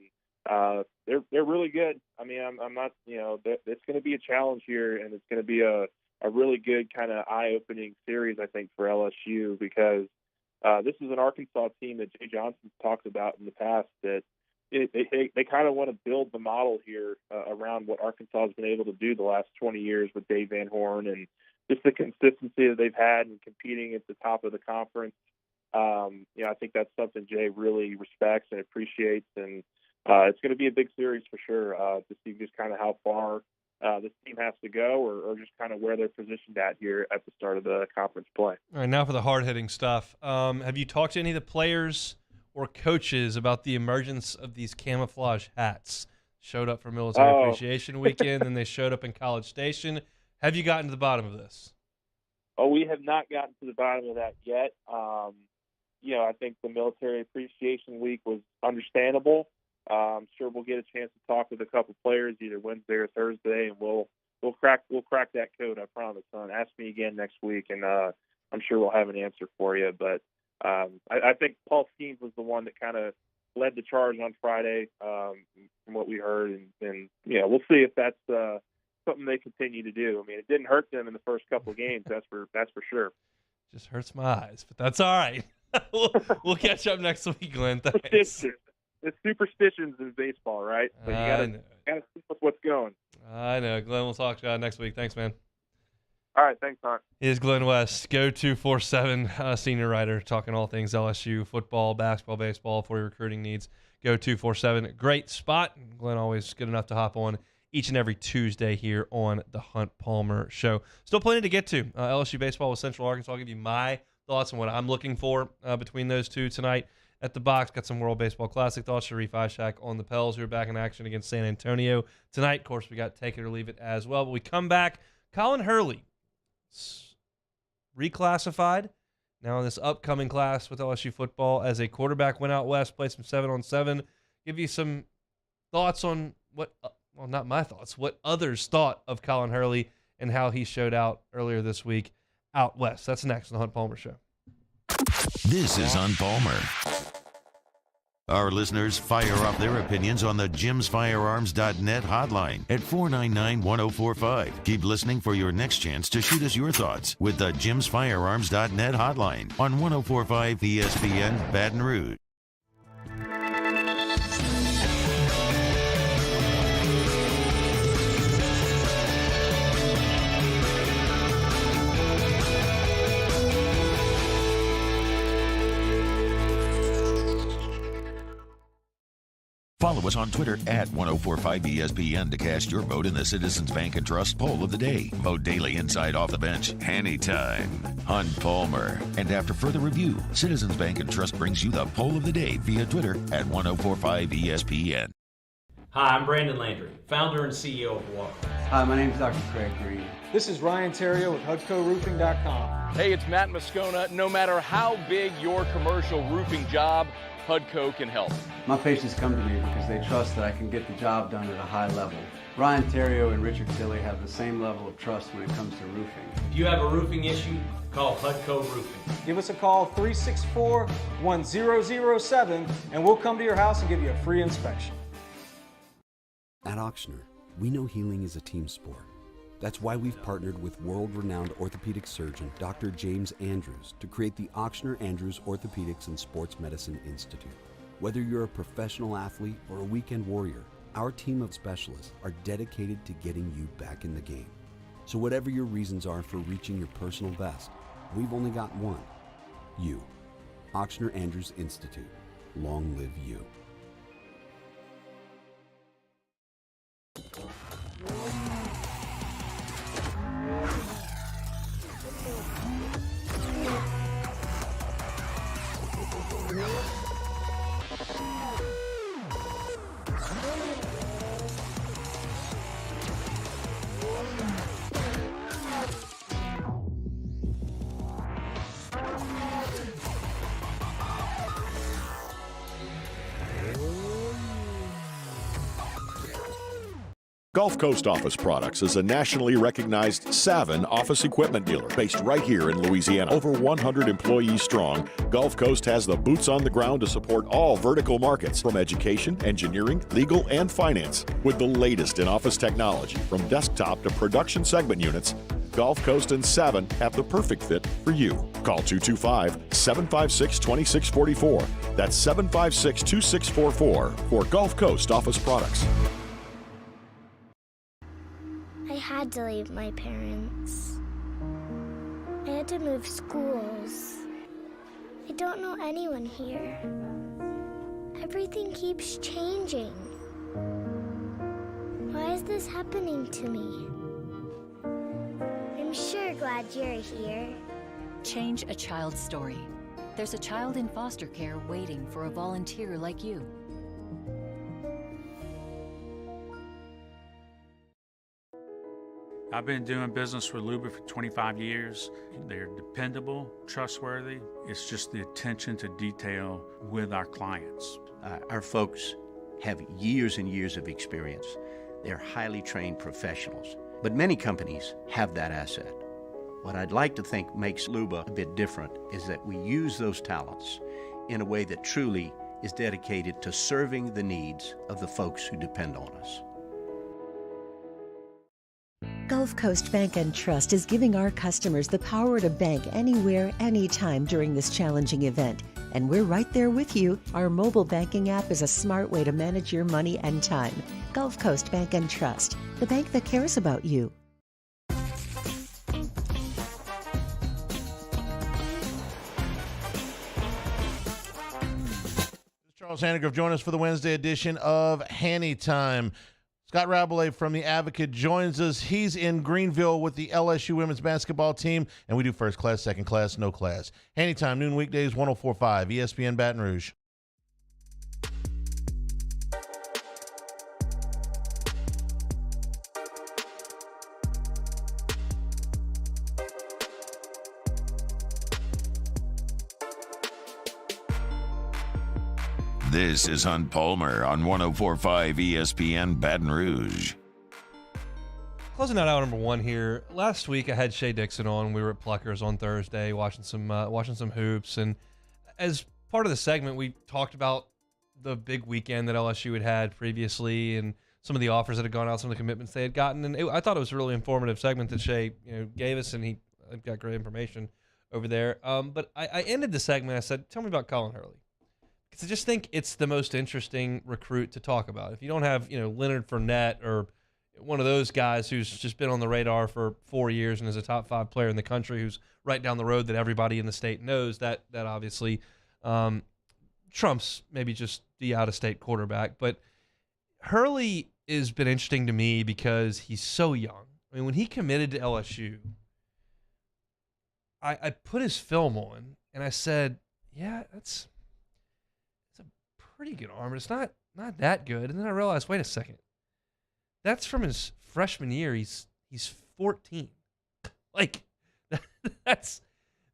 they're really good. I mean, I'm not, it's going to be a challenge here, and it's going to be a really good kind of eye-opening series, I think, for LSU, because this is an Arkansas team that Jay Johnson's talked about in the past, that they kind of want to build the model here around what Arkansas has been able to do the last 20 years with Dave Van Horn, and just the consistency that they've had in competing at the top of the conference. I think that's something Jay really respects and appreciates, and it's going to be a big series for sure to see just kind of how far this team has to go, or just kind of where they're positioned at here at the start of the conference play. All right, now for the hard-hitting stuff. Have you talked to any of the players or coaches about the emergence of these camouflage hats? Showed up for Military Appreciation Weekend, and they showed up in College Station. Have you gotten to the bottom of this? We have not gotten to the bottom of that yet. I think the Military Appreciation Week was understandable. I'm sure we'll get a chance to talk with a couple players either Wednesday or Thursday, and we'll crack that code. I promise. Ask me again next week, and I'm sure we'll have an answer for you. But I think Paul Skeens was the one that kind of led the charge on Friday, from what we heard, and we'll see if that's something they continue to do. I mean, it didn't hurt them in the first couple of games. That's for sure. Just hurts my eyes, but that's all right. We'll catch up next week, Glenn. Thanks. It's superstitions in baseball, right? So you gotta see what's going. I know. Glenn, we'll talk next week. Thanks, man. All right, thanks, Hunt. He is Glenn West, Go247 senior writer, talking all things LSU, football, basketball, baseball for your recruiting needs. Go247, great spot. Glenn always good enough to hop on each and every Tuesday here on the Hunt Palmer Show. Still plenty to get to. LSU baseball with Central Arkansas. I'll give you my thoughts on what I'm looking for between those two tonight. At the box, got some World Baseball Classic thoughts. Sharif Ishak on the Pels, who are back in action against San Antonio tonight. Of course, we got Take It or Leave It as well. But we come back. Colin Hurley, reclassified now in this upcoming class with LSU football as a quarterback. Went out west, played some 7-on-7. Give you some thoughts on what, well, not my thoughts, what others thought of Colin Hurley and how he showed out earlier this week out west. That's next on the Hunt Palmer Show. This is Hunt Palmer. Our listeners fire off their opinions on the jimsfirearms.net hotline at 499-1045. Keep listening for your next chance to shoot us your thoughts with the jimsfirearms.net hotline on 1045 ESPN Baton Rouge. Follow us on Twitter at 1045ESPN to cast your vote in the Citizens Bank and Trust Poll of the Day. Vote daily inside Off the Bench, anytime. Hunt Palmer. And after further review, Citizens Bank and Trust brings you the Poll of the Day via Twitter at 1045ESPN. Hi, I'm Brandon Landry, founder and CEO of Walker. Hi, my name is Dr. Craig Green. This is Ryan Terrio with HUDCORoofing.com. Hey, it's Matt Moscona. No matter how big your commercial roofing job, HUDCO can help. My patients come to me because they trust that I can get the job done at a high level. Ryan Terrio and Richard Tilley have the same level of trust when it comes to roofing. If you have a roofing issue, call HUDCO Roofing. Give us a call, 364-1007, and we'll come to your house and give you a free inspection. At Auctioner, we know healing is a team sport. That's why we've partnered with world-renowned orthopedic surgeon Dr. James Andrews to create the Auctioner Andrews Orthopedics and Sports Medicine Institute. Whether you're a professional athlete or a weekend warrior, Our team of specialists are dedicated to getting you back in the game. So whatever your reasons are for reaching your personal best, we've only got one. You. Ochsner Andrews Institute. Long live you. Gulf Coast Office Products is a nationally recognized Savin office equipment dealer based right here in Louisiana. Over 100 employees strong, Gulf Coast has the boots on the ground to support all vertical markets from education, engineering, legal, and finance. With the latest in office technology from desktop to production segment units, Gulf Coast and Savin have the perfect fit for you. Call 225-756-2644. That's 756-2644 for Gulf Coast Office Products. I had to leave my parents. I had to move schools. I don't know anyone here. Everything keeps changing. Why is this happening to me? I'm sure glad you're here. Change a child's story. There's a child in foster care waiting for a volunteer like you. I've been doing business with Luba for 25 years. They're dependable, trustworthy. It's just the attention to detail with our clients. Our folks have years and years of experience. They're highly trained professionals. But many companies have that asset. What I'd like to think makes Luba a bit different is that we use those talents in a way that truly is dedicated to serving the needs of the folks who depend on us. Gulf Coast Bank and Trust is giving our customers the power to bank anywhere, anytime during this challenging event. And we're right there with you. Our mobile banking app is a smart way to manage your money and time. Gulf Coast Bank and Trust, the bank that cares about you. Charles Hannigruff, join us for the Wednesday edition of Hanny Time. Scott Rabelais from The Advocate joins us. He's in Greenville with the LSU women's basketball team, and we do first class, second class, no class. Hanny Time, noon weekdays, 104.5, ESPN Baton Rouge. This is Hunt Palmer on 104.5 ESPN Baton Rouge. Closing out hour number one here. Last week I had Shay Dixon on. We were at Pluckers on Thursday watching some hoops, and as part of the segment we talked about the big weekend that LSU had previously and some of the offers that had gone out, some of the commitments they had gotten, and I thought it was a really informative segment that Shay gave us, and he got great information over there. But I ended the segment. I said, "Tell me about Colin Hurley." Because I just think it's the most interesting recruit to talk about. If you don't have, Leonard Fournette or one of those guys who's just been on the radar for 4 years and is a top 5 player in the country, who's right down the road that everybody in the state knows, that obviously trumps maybe just the out-of-state quarterback. But Hurley has been interesting to me because he's so young. I mean, when he committed to LSU, I put his film on and I said, yeah, it's a pretty good arm, but it's not that good. And then I realized, wait a second, that's from his freshman year. He's 14. Like, that's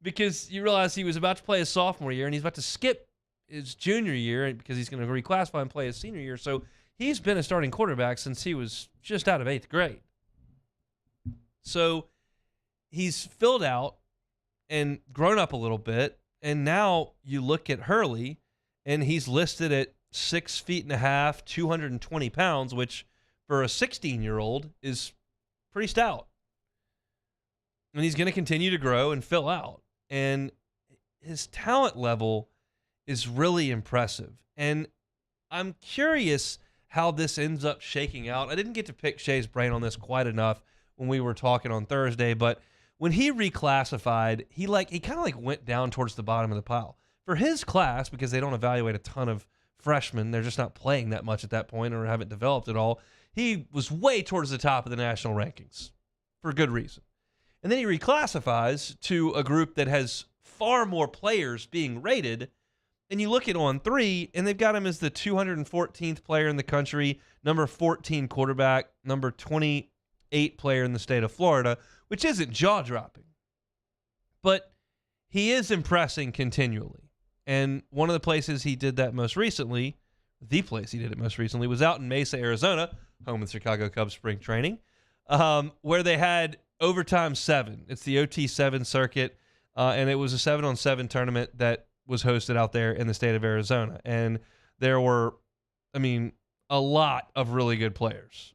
because you realize he was about to play his sophomore year and he's about to skip his junior year because he's going to reclassify and play his senior year. So he's been a starting quarterback since he was just out of 8th grade. So he's filled out and grown up a little bit. And now you look at Hurley and he's listed at 6 feet and a half, 220 pounds, which for a 16-year-old is pretty stout. And he's going to continue to grow and fill out. And his talent level is really impressive. And I'm curious how this ends up shaking out. I didn't get to pick Shay's brain on this quite enough when we were talking on Thursday, but when he reclassified, he kind of went down towards the bottom of the pile. For his class, because they don't evaluate a ton of freshmen, they're just not playing that much at that point or haven't developed at all, he was way towards the top of the national rankings for good reason. And then he reclassifies to a group that has far more players being rated, and you look at On3, and they've got him as the 214th player in the country, number 14 quarterback, number 28 player in the state of Florida, which isn't jaw-dropping. But he is impressing continually. And one of the places he did that most recently, the place he did it most recently, was out in Mesa, Arizona, home of Chicago Cubs spring training, where they had Overtime 7. It's the OT7 circuit, and it was a 7-on-7 tournament that was hosted out there in the state of Arizona. And there were, a lot of really good players.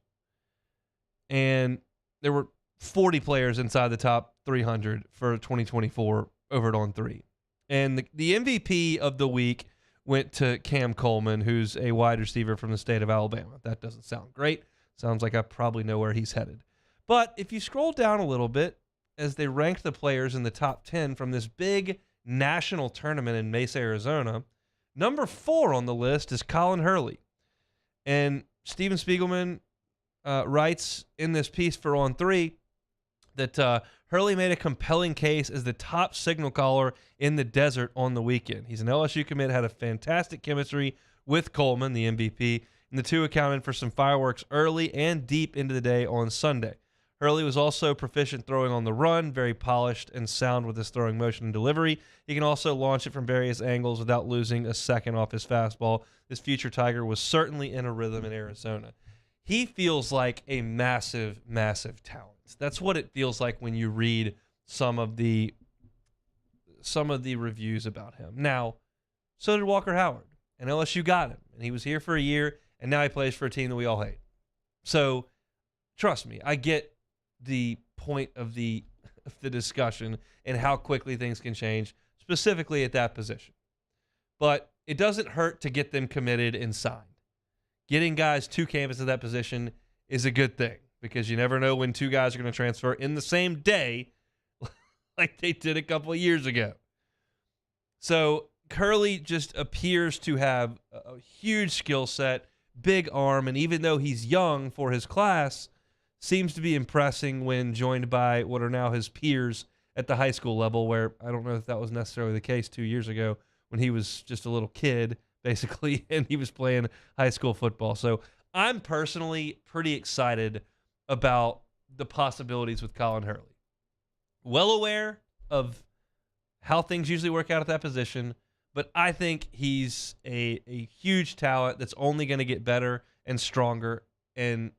And there were 40 players inside the top 300 for 2024 over at On3. And the MVP of the week went to Cam Coleman, who's a wide receiver from the state of Alabama. That doesn't sound great. Sounds like I probably know where he's headed. But if you scroll down a little bit, as they ranked the players in the top 10 from this big national tournament in Mesa, Arizona, number 4 on the list is Colin Hurley. And Steven Spiegelman writes in this piece for On3 that Hurley made a compelling case as the top signal caller in the desert on the weekend. He's an LSU commit, had a fantastic chemistry with Coleman, the MVP, and the two accounted for some fireworks early and deep into the day on Sunday. Hurley was also proficient throwing on the run, very polished and sound with his throwing motion and delivery. He can also launch it from various angles without losing a second off his fastball. This future Tiger was certainly in a rhythm in Arizona. He feels like a massive, massive talent. That's what it feels like when you read some of the reviews about him. Now, so did Walker Howard, and LSU got him, and he was here for a year, and now he plays for a team that we all hate. So, trust me, I get the point of the discussion and how quickly things can change, specifically at that position. But it doesn't hurt to get them committed and signed. Getting guys to campus at that position is a good thing, because you never know when two guys are going to transfer in the same day like they did a couple of years ago. So Curley just appears to have a huge skill set, big arm, and even though he's young for his class, seems to be impressing when joined by what are now his peers at the high school level, where I don't know if that was necessarily the case 2 years ago when he was just a little kid, basically, and he was playing high school football. So I'm personally pretty excited about the possibilities with Colin Hurley. Well aware of how things usually work out at that position, but I think he's a huge talent that's only going to get better and stronger, and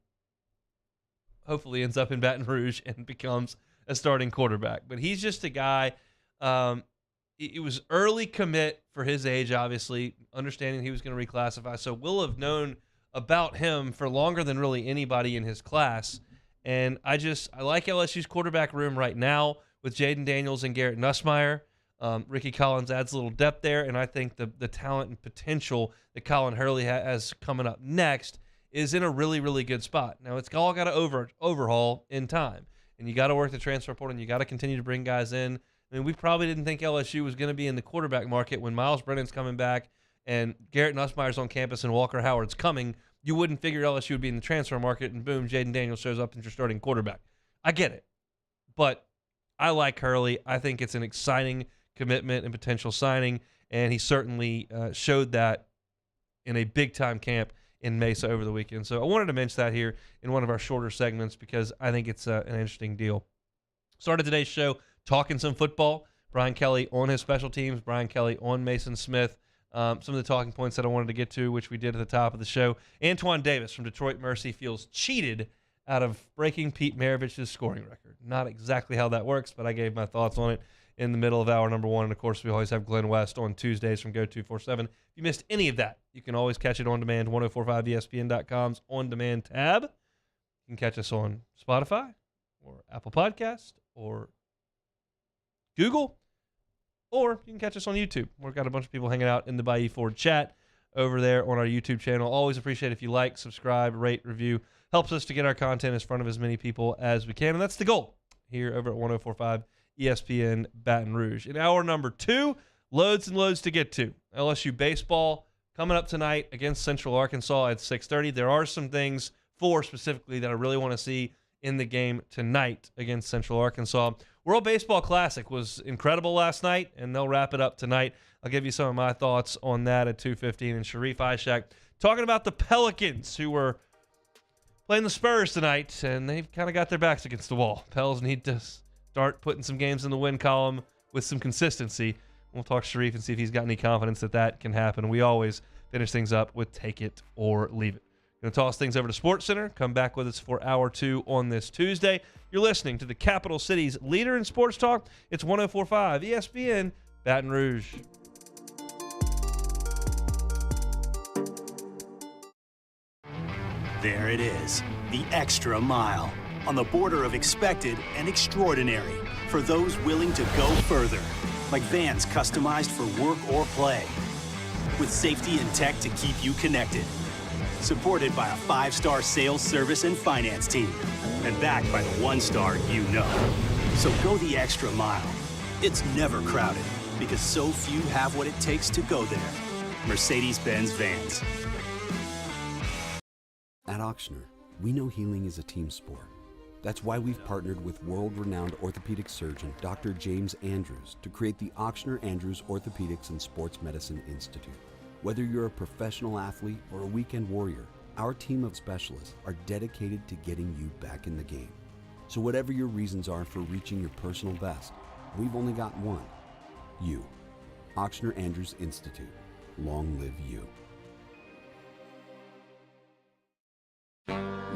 hopefully ends up in Baton Rouge and becomes a starting quarterback. But he's just a guy, it was early commit for his age, obviously, understanding he was going to reclassify. So we'll have known about him for longer than really anybody in his class. And I like LSU's quarterback room right now with Jaden Daniels and Garrett Nussmeier. Ricky Collins adds a little depth there, and I think the talent and potential that Colin Hurley has coming up next is in a really, really good spot. Now, it's all got to overhaul in time, and you got to work the transfer portal, and you got to continue to bring guys in. I mean, we probably didn't think LSU was going to be in the quarterback market when Miles Brennan's coming back and Garrett Nussmeier's on campus and Walker Howard's coming. You wouldn't figure LSU would be in the transfer market, and boom, Jaden Daniels shows up as your starting quarterback. I get it, but I like Hurley. I think it's an exciting commitment and potential signing, and he certainly showed that in a big-time camp in Mesa over the weekend. So I wanted to mention that here in one of our shorter segments because I think it's an interesting deal. Started today's show talking some football. Brian Kelly on his special teams, Brian Kelly on Mason Smith. Some of the talking points that I wanted to get to, which we did at the top of the show. Antoine Davis from Detroit Mercy feels cheated out of breaking Pete Maravich's scoring record. Not exactly how that works, but I gave my thoughts on it in the middle of hour number one. And, of course, we always have Glenn West on Tuesdays from Go247. If you missed any of that, you can always catch it on demand, 1045ESPN.com's On Demand tab. You can catch us on Spotify or Apple Podcast or Google, or you can catch us on YouTube. We've got a bunch of people hanging out in the Bayou Ford chat. over there on our YouTube channel. Always appreciate if you like, subscribe, rate, review. Helps us to get our content in front of as many people as we can, and that's the goal here over at 104.5 ESPN Baton Rouge. In hour number 2, loads and loads to get to. LSU baseball coming up tonight against Central Arkansas at 6:30. There are some things, 4 specifically, that I really want to see in the game tonight against Central Arkansas. World Baseball Classic was incredible last night, and they'll wrap it up tonight. I'll give you some of my thoughts on that at 2:15. And Sharif Ishak talking about the Pelicans, who were playing the Spurs tonight, and they've kind of got their backs against the wall. Pels need to start putting some games in the win column with some consistency. We'll talk to Sharif and see if he's got any confidence that that can happen. We always finish things up with take it or leave it. Going to toss things over to SportsCenter. Come back with us for hour 2 on this Tuesday. You're listening to the Capital City's leader in sports talk. It's 104.5 ESPN Baton Rouge. There it is, the extra mile, on the border of expected and extraordinary for those willing to go further, like vans customized for work or play, with safety and tech to keep you connected, supported by a 5-star sales, service, and finance team, and backed by the 1-star you know. So go the extra mile. It's never crowded, because so few have what it takes to go there. Mercedes-Benz Vans. At Auctioner, we know healing is a team sport. That's why we've partnered with world-renowned orthopedic surgeon Dr. James Andrews to create the Auctioner Andrews Orthopedics and Sports Medicine Institute. Whether you're a professional athlete or a weekend warrior, our team of specialists are dedicated to getting you back in the game. So whatever your reasons are for reaching your personal best, we've only got one: you. Auctioner Andrews Institute. Long live you.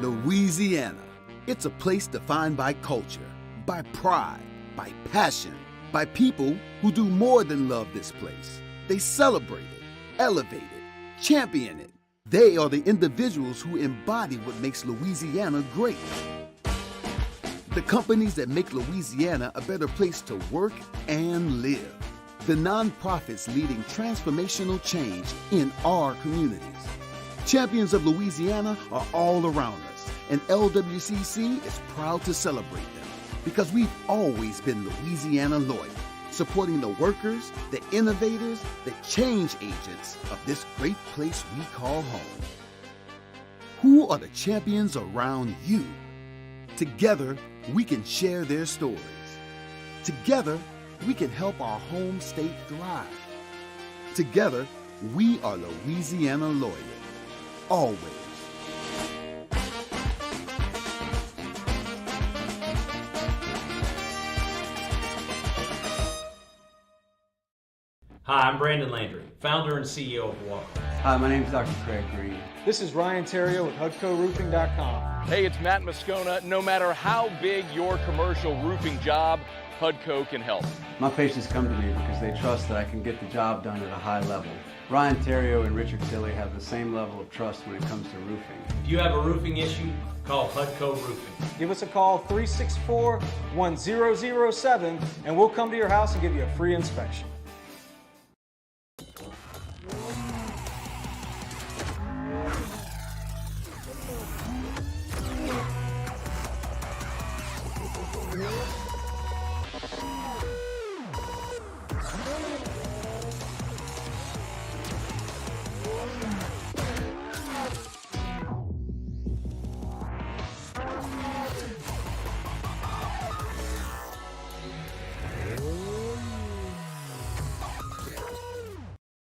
Louisiana. It's a place defined by culture, by pride, by passion, by people who do more than love this place. They celebrate it, elevate it, champion it. They are the individuals who embody what makes Louisiana great. The companies that make Louisiana a better place to work and live. The nonprofits leading transformational change in our communities. Champions of Louisiana are all around us, and LWCC is proud to celebrate them because we've always been Louisiana loyal, supporting the workers, the innovators, the change agents of this great place we call home. Who are the champions around you? Together, we can share their stories. Together, we can help our home state thrive. Together, we are Louisiana loyal. Always. Hi, I'm Brandon Landry, founder and CEO of Walker. Hi, my name is Dr. Craig Green. This is Ryan Terrio with HUDCORoofing.com. Hey, it's Matt Moscona. No matter how big your commercial roofing job, HUDCO can help. My patients come to me because they trust that I can get the job done at a high level. Ryan Terrio and Richard Tilley have the same level of trust when it comes to roofing. If you have a roofing issue, call HUDCO Roofing. Give us a call, 364-1007, and we'll come to your house and give you a free inspection.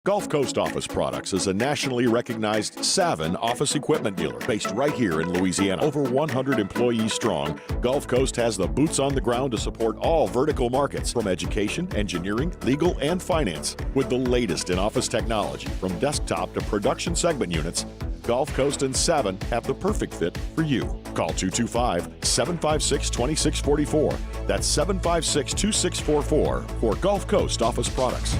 Gulf Coast Office Products is a nationally recognized Savin office equipment dealer based right here in Louisiana. Over 100 employees strong, Gulf Coast has the boots on the ground to support all vertical markets, from education, engineering, legal, and finance. With the latest in office technology, from desktop to production segment units, Gulf Coast and Savin have the perfect fit for you. Call 225-756-2644. That's 756-2644 for Gulf Coast Office Products.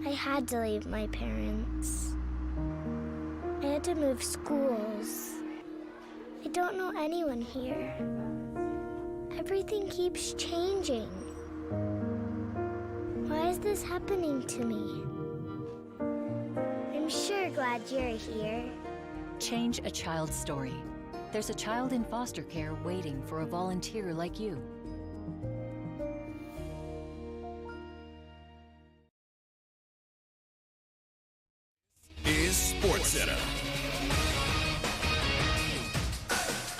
I had to leave my parents. I had to move schools. I don't know anyone here. Everything keeps changing. Why is this happening to me? I'm sure glad you're here. Change a child's story. There's a child in foster care waiting for a volunteer like you. Is SportsCenter.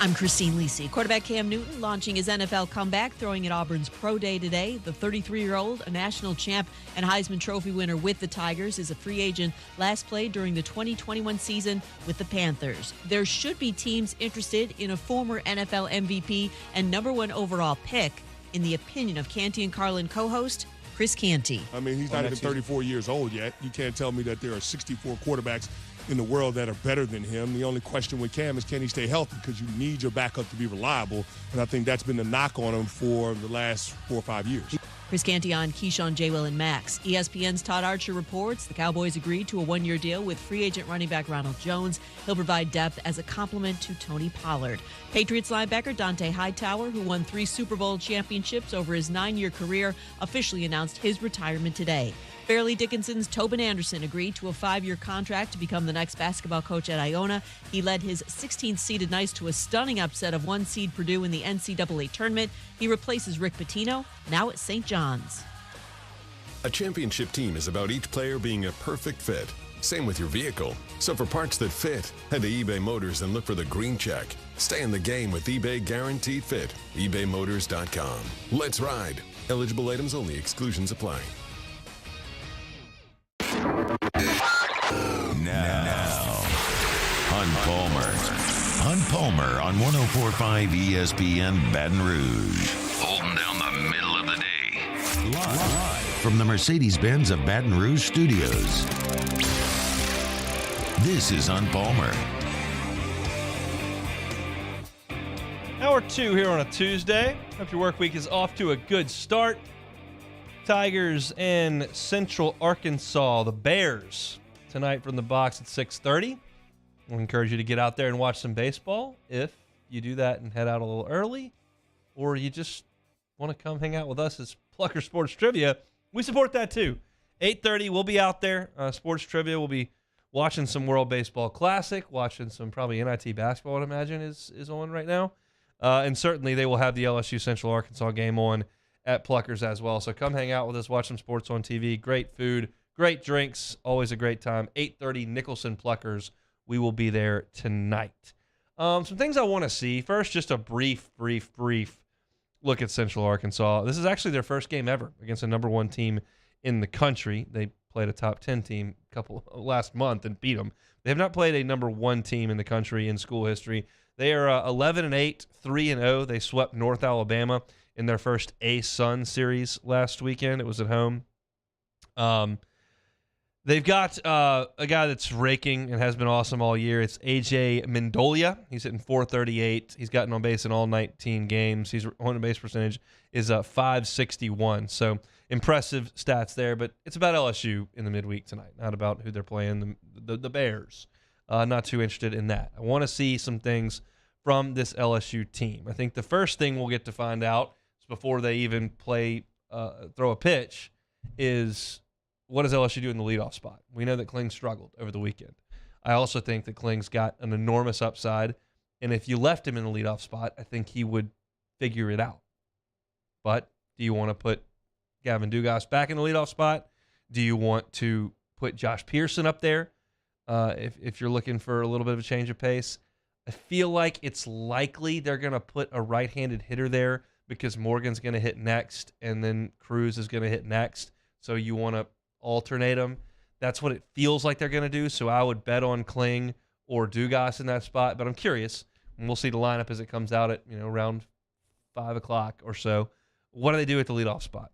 I'm Christine Lisi. Quarterback Cam Newton launching his NFL comeback, throwing at Auburn's Pro Day today. The 33-year-old, a national champ and Heisman Trophy winner with the Tigers, is a free agent, last played during the 2021 season with the Panthers. There should be teams interested in a former NFL MVP and #1 overall pick, in the opinion of Canty and Carlin co-host Chris Canty. I mean, he's not even 34 years old yet. You can't tell me that there are 64 quarterbacks in the world that are better than him. The only question with Cam is, can he stay healthy? Because you need your backup to be reliable, and I think that's been the knock on him for the last 4 or 5 years. Chris Canty on Keyshawn, J. Will, and Max. ESPN's Todd Archer reports the Cowboys agreed to a 1-year deal with free agent running back Ronald Jones. He'll provide depth as a complement to Tony Pollard. Patriots linebacker Dante Hightower, who won 3 Super Bowl championships over his 9-year career, officially announced his retirement today. Fairleigh Dickinson's Tobin Anderson agreed to a 5-year contract to become the next basketball coach at Iona. He led his 16th-seeded Knights to a stunning upset of 1-seed Purdue in the NCAA tournament. He replaces Rick Pitino, now at St. John's. A championship team is about each player being a perfect fit. Same with your vehicle. So for parts that fit, head to eBay Motors and look for the green check. Stay in the game with eBay Guaranteed Fit. ebaymotors.com. Let's ride. Eligible items only. Exclusions apply. Now, Hunt Palmer on 104.5 ESPN Baton Rouge. Holding down the middle of the day. Live from the Mercedes-Benz of Baton Rouge studios. This is Hunt Palmer. Hour 2 here on a Tuesday. Hope your work week is off to a good start. Tigers and Central Arkansas, the Bears, tonight from the box at 6:30. We'll encourage you to get out there and watch some baseball if you do that and head out a little early, or you just want to come hang out with us as Plucker Sports Trivia. We support that too. 8:30, we'll be out there. Sports Trivia, we'll be watching some World Baseball Classic, watching some probably NIT basketball, I'd imagine, is on right now. And certainly they will have the LSU Central Arkansas game on at Pluckers as well. So come hang out with us, watch some sports on TV. Great food, great drinks, always a great time. 8:30, Nicholson Pluckers. We will be there tonight. Some things I want to see. First, just a brief look at Central Arkansas. This is actually their first game ever against a #1 team in the country. They played a top 10 team last month and beat them. They have not played a #1 team in the country in school history. They are 11-8, 3-0. They swept North Alabama in their first A-Sun series last weekend. It was at home. They've got a guy that's raking and has been awesome all year. It's A.J. Mendolia. He's hitting .438. He's gotten on base in all 19 games. His on-base percentage is .561. So impressive stats there, but it's about LSU in the midweek tonight, not about who they're playing, the Bears. Not too interested in that. I want to see some things from this LSU team. I think the first thing we'll get to find out before they even throw a pitch is, what does LSU do in the leadoff spot? We know that Kling struggled over the weekend. I also think that Kling's got an enormous upside, and if you left him in the leadoff spot, I think he would figure it out. But do you want to put Gavin Dugas back in the leadoff spot? Do you want to put Josh Pearson up there if you're looking for a little bit of a change of pace? I feel like it's likely they're going to put a right-handed hitter there because Morgan's going to hit next, and then Cruz is going to hit next. So you want to alternate them. That's what it feels like they're going to do. So I would bet on Kling or Dugas in that spot. But I'm curious, and we'll see the lineup as it comes out at around 5 o'clock or so. What do they do at the leadoff spot?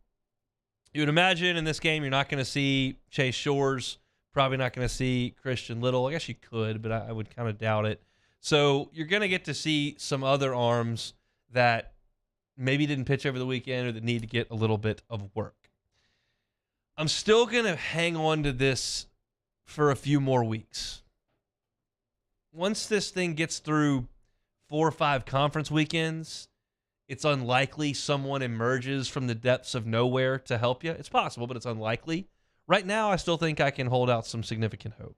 You would imagine in this game you're not going to see Chase Shores, probably not going to see Christian Little. I guess you could, but I would kind of doubt it. So you're going to get to see some other arms that maybe didn't pitch over the weekend or that need to get a little bit of work. I'm still going to hang on to this for a few more weeks. Once this thing gets through 4 or 5 conference weekends, it's unlikely someone emerges from the depths of nowhere to help you. It's possible, but it's unlikely. Right now, I still think I can hold out some significant hope.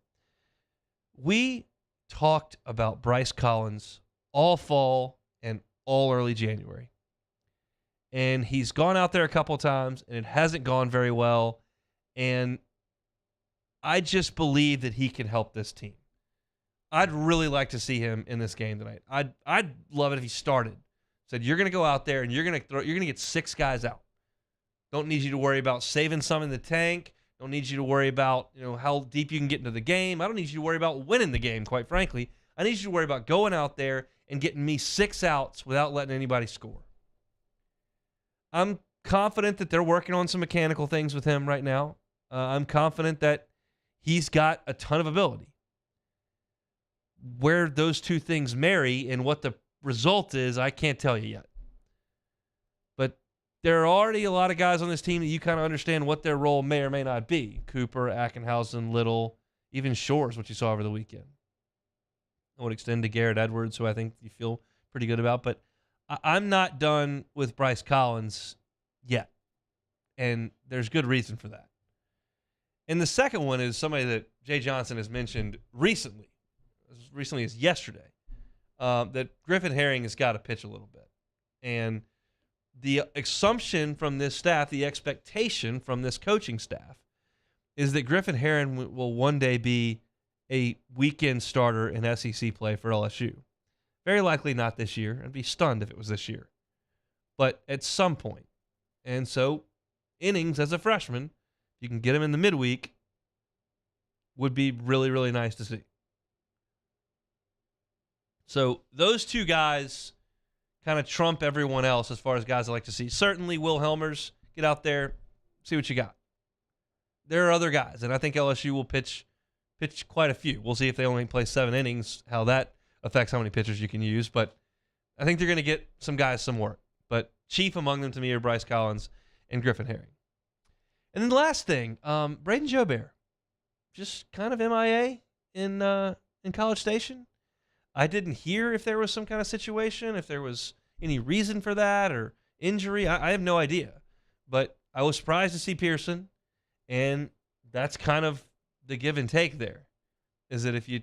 We talked about Bryce Collins all fall and all early January. And he's gone out there a couple times, and it hasn't gone very well. And I just believe that he can help this team. I'd really like to see him in this game tonight. I'd love it if he started. Said, you're going to go out there and you're going to get 6 guys out. Don't need you to worry about saving some in the tank. Don't need you to worry about, how deep you can get into the game. I don't need you to worry about winning the game, quite frankly. I need you to worry about going out there and getting me 6 outs without letting anybody score. I'm confident that they're working on some mechanical things with him right now. I'm confident that he's got a ton of ability. Where those two things marry and what the result is, I can't tell you yet. But there are already a lot of guys on this team that you kind of understand what their role may or may not be. Cooper, Ackenhausen, Little, even Shores, what you saw over the weekend. I would extend to Garrett Edwards, who I think you feel pretty good about. But I'm not done with Bryce Collins yet. And there's good reason for that. And the second one is somebody that Jay Johnson has mentioned recently as yesterday, that Griffin Herring has got to pitch a little bit. And the assumption from this staff, the expectation from this coaching staff, is that Griffin Herring will one day be a weekend starter in SEC play for LSU. Very likely not this year. I'd be stunned if it was this year. But at some point. And so innings as a freshman, you can get him in the midweek, would be really, really nice to see. So those two guys kind of trump everyone else as far as guys I like to see. Certainly Will Helmers, get out there, see what you got. There are other guys, and I think LSU will pitch quite a few. We'll see if they only play 7 innings, how that affects how many pitchers you can use. But I think they're going to get some guys some work. But chief among them to me are Bryce Collins and Griffin Herring. And then the last thing, Braden Jobert, just kind of MIA in College Station. I didn't hear if there was some kind of situation, if there was any reason for that or injury. I have no idea. But I was surprised to see Pearson, and that's kind of the give and take there, is that if you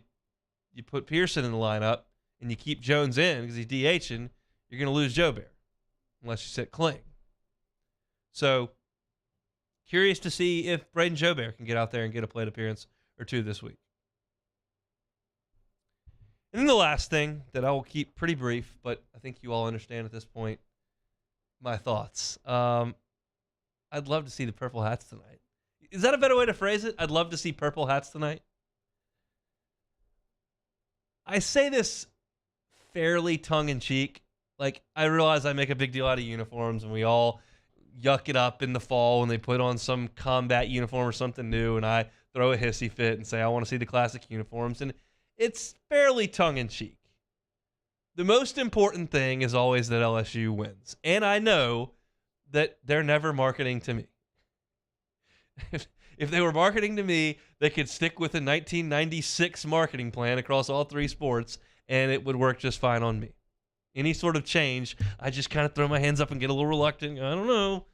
put Pearson in the lineup and you keep Jones in because he's DHing, you're going to lose Jobert unless you sit Kling. So curious to see if Braden Jobert can get out there and get a plate appearance or 2 this week. And then the last thing that I will keep pretty brief, but I think you all understand at this point my thoughts. I'd love to see the purple hats tonight. Is that a better way to phrase it? I'd love to see purple hats tonight. I say this fairly tongue-in-cheek. Like, I realize I make a big deal out of uniforms, and we all yuck it up in the fall when they put on some combat uniform or something new, and I throw a hissy fit and say, I want to see the classic uniforms. And it's fairly tongue-in-cheek. The most important thing is always that LSU wins. And I know that they're never marketing to me. If they were marketing to me, they could stick with a 1996 marketing plan across all 3 sports, and it would work just fine on me. Any sort of change, I just kind of throw my hands up and get a little reluctant. I don't know.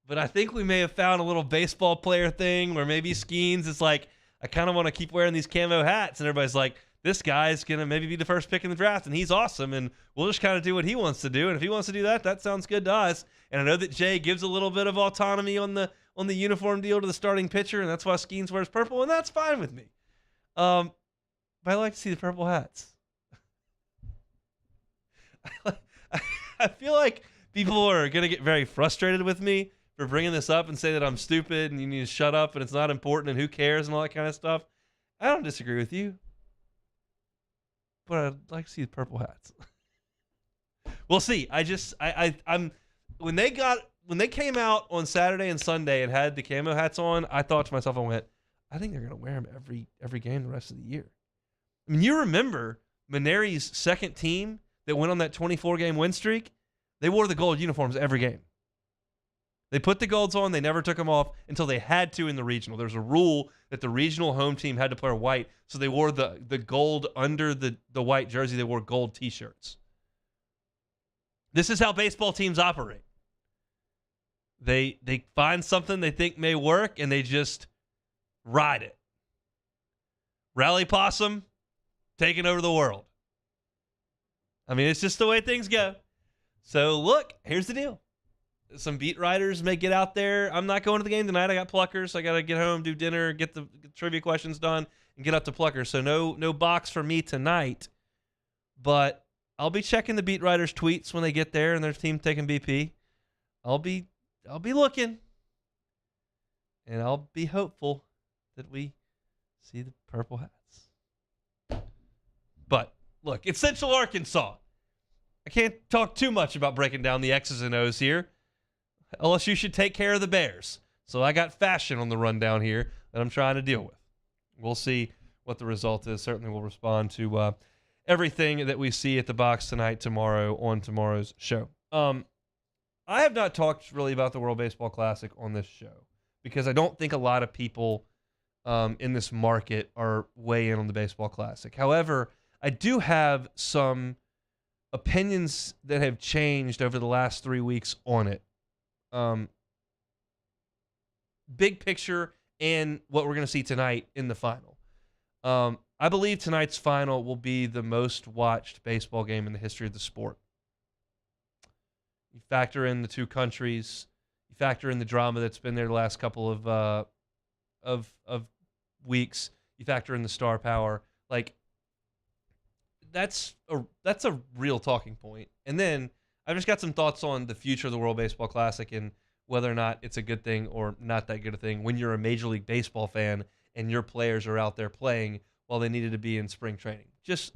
But I think we may have found a little baseball player thing where maybe Skeens is like, I kind of want to keep wearing these camo hats. And everybody's like, this guy's going to maybe be the first pick in the draft, and he's awesome, and we'll just kind of do what he wants to do. And if he wants to do that, that sounds good to us. And I know that Jay gives a little bit of autonomy on the uniform deal to the starting pitcher, and that's why Skeens wears purple, and that's fine with me. But I like to see the purple hats. I feel like people are going to get very frustrated with me for bringing this up and say that I'm stupid and you need to shut up and it's not important and who cares and all that kind of stuff. I don't disagree with you, but I'd like to see the purple hats. We'll see. I'm when they came out on Saturday and Sunday and had the camo hats on, I thought to myself, I think they're going to wear them every game the rest of the year. I mean, you remember Maneri's second team that went on that 24-game win streak? They wore the gold uniforms every game. They put the golds on. They never took them off until they had to in the regional. There's a rule that the regional home team had to wear white, so they wore the gold under the white jersey. They wore gold T-shirts. This is how baseball teams operate. They find something they think may work, and they just ride it. Rally Possum taking over the world. I mean, it's just the way things go. So, look, here's the deal. Some beat writers may get out there. I'm not going to the game tonight. I got Pluckers. I got to get home, do dinner, get the trivia questions done, and get up to Pluckers. So no box for me tonight. But I'll be checking the beat writers' tweets when they get there and their team taking BP. I'll be looking. And I'll be hopeful that we see the purple hats. But, look, it's Central Arkansas. I can't talk too much about breaking down the X's and O's here. LSU should take care of the Bears. So I got fashion on the rundown here that I'm trying to deal with. We'll see what the result is. Certainly we'll respond to everything that we see at the box tonight, tomorrow, on tomorrow's show. I have not talked really about the World Baseball Classic on this show because I don't think a lot of people in this market are way in on the Baseball Classic. However, I do have some opinions that have changed over the last 3 weeks on it. Big picture and what we're going to see tonight in the final. I believe tonight's final will be the most watched baseball game in the history of the sport. You factor in the two countries, you factor in the drama that's been there the last couple of weeks, you factor in the star power. Like, that's a real talking point. And then I've just got some thoughts on the future of the World Baseball Classic and whether or not it's a good thing or not that good a thing when you're a Major League Baseball fan and your players are out there playing while they needed to be in spring training.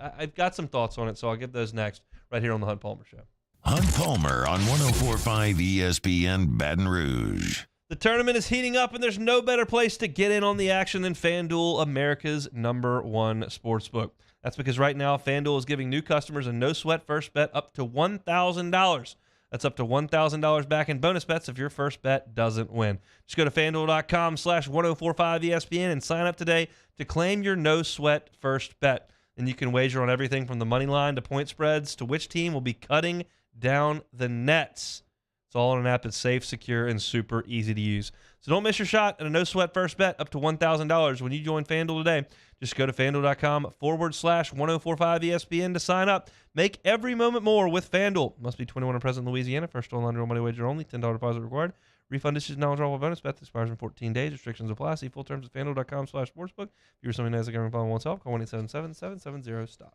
I've got some thoughts on it, so I'll get those next right here on the Hunt Palmer Show. Hunt Palmer on 104.5 ESPN Baton Rouge. The tournament is heating up, and there's no better place to get in on the action than FanDuel, America's #1 sportsbook. That's because right now, FanDuel is giving new customers a no-sweat first bet up to $1,000. That's up to $1,000 back in bonus bets if your first bet doesn't win. Just go to FanDuel.com/1045ESPN and sign up today to claim your no-sweat first bet. And you can wager on everything from the money line to point spreads to which team will be cutting down the nets. It's all on an app that's safe, secure, and super easy to use. So don't miss your shot at a no-sweat first bet up to $1,000 when you join FanDuel today. Just go to FanDuel.com/1045ESPN to sign up. Make every moment more with FanDuel. Must be 21 and present in Louisiana. First online real money wager only. $10 deposit required. Refund issues non-withdrawable bonus bet that expires in 14 days. Restrictions apply. See full terms at FanDuel.com/sportsbook. If you're somebody nice like everyone following wants help, call 1-877-770-STOP.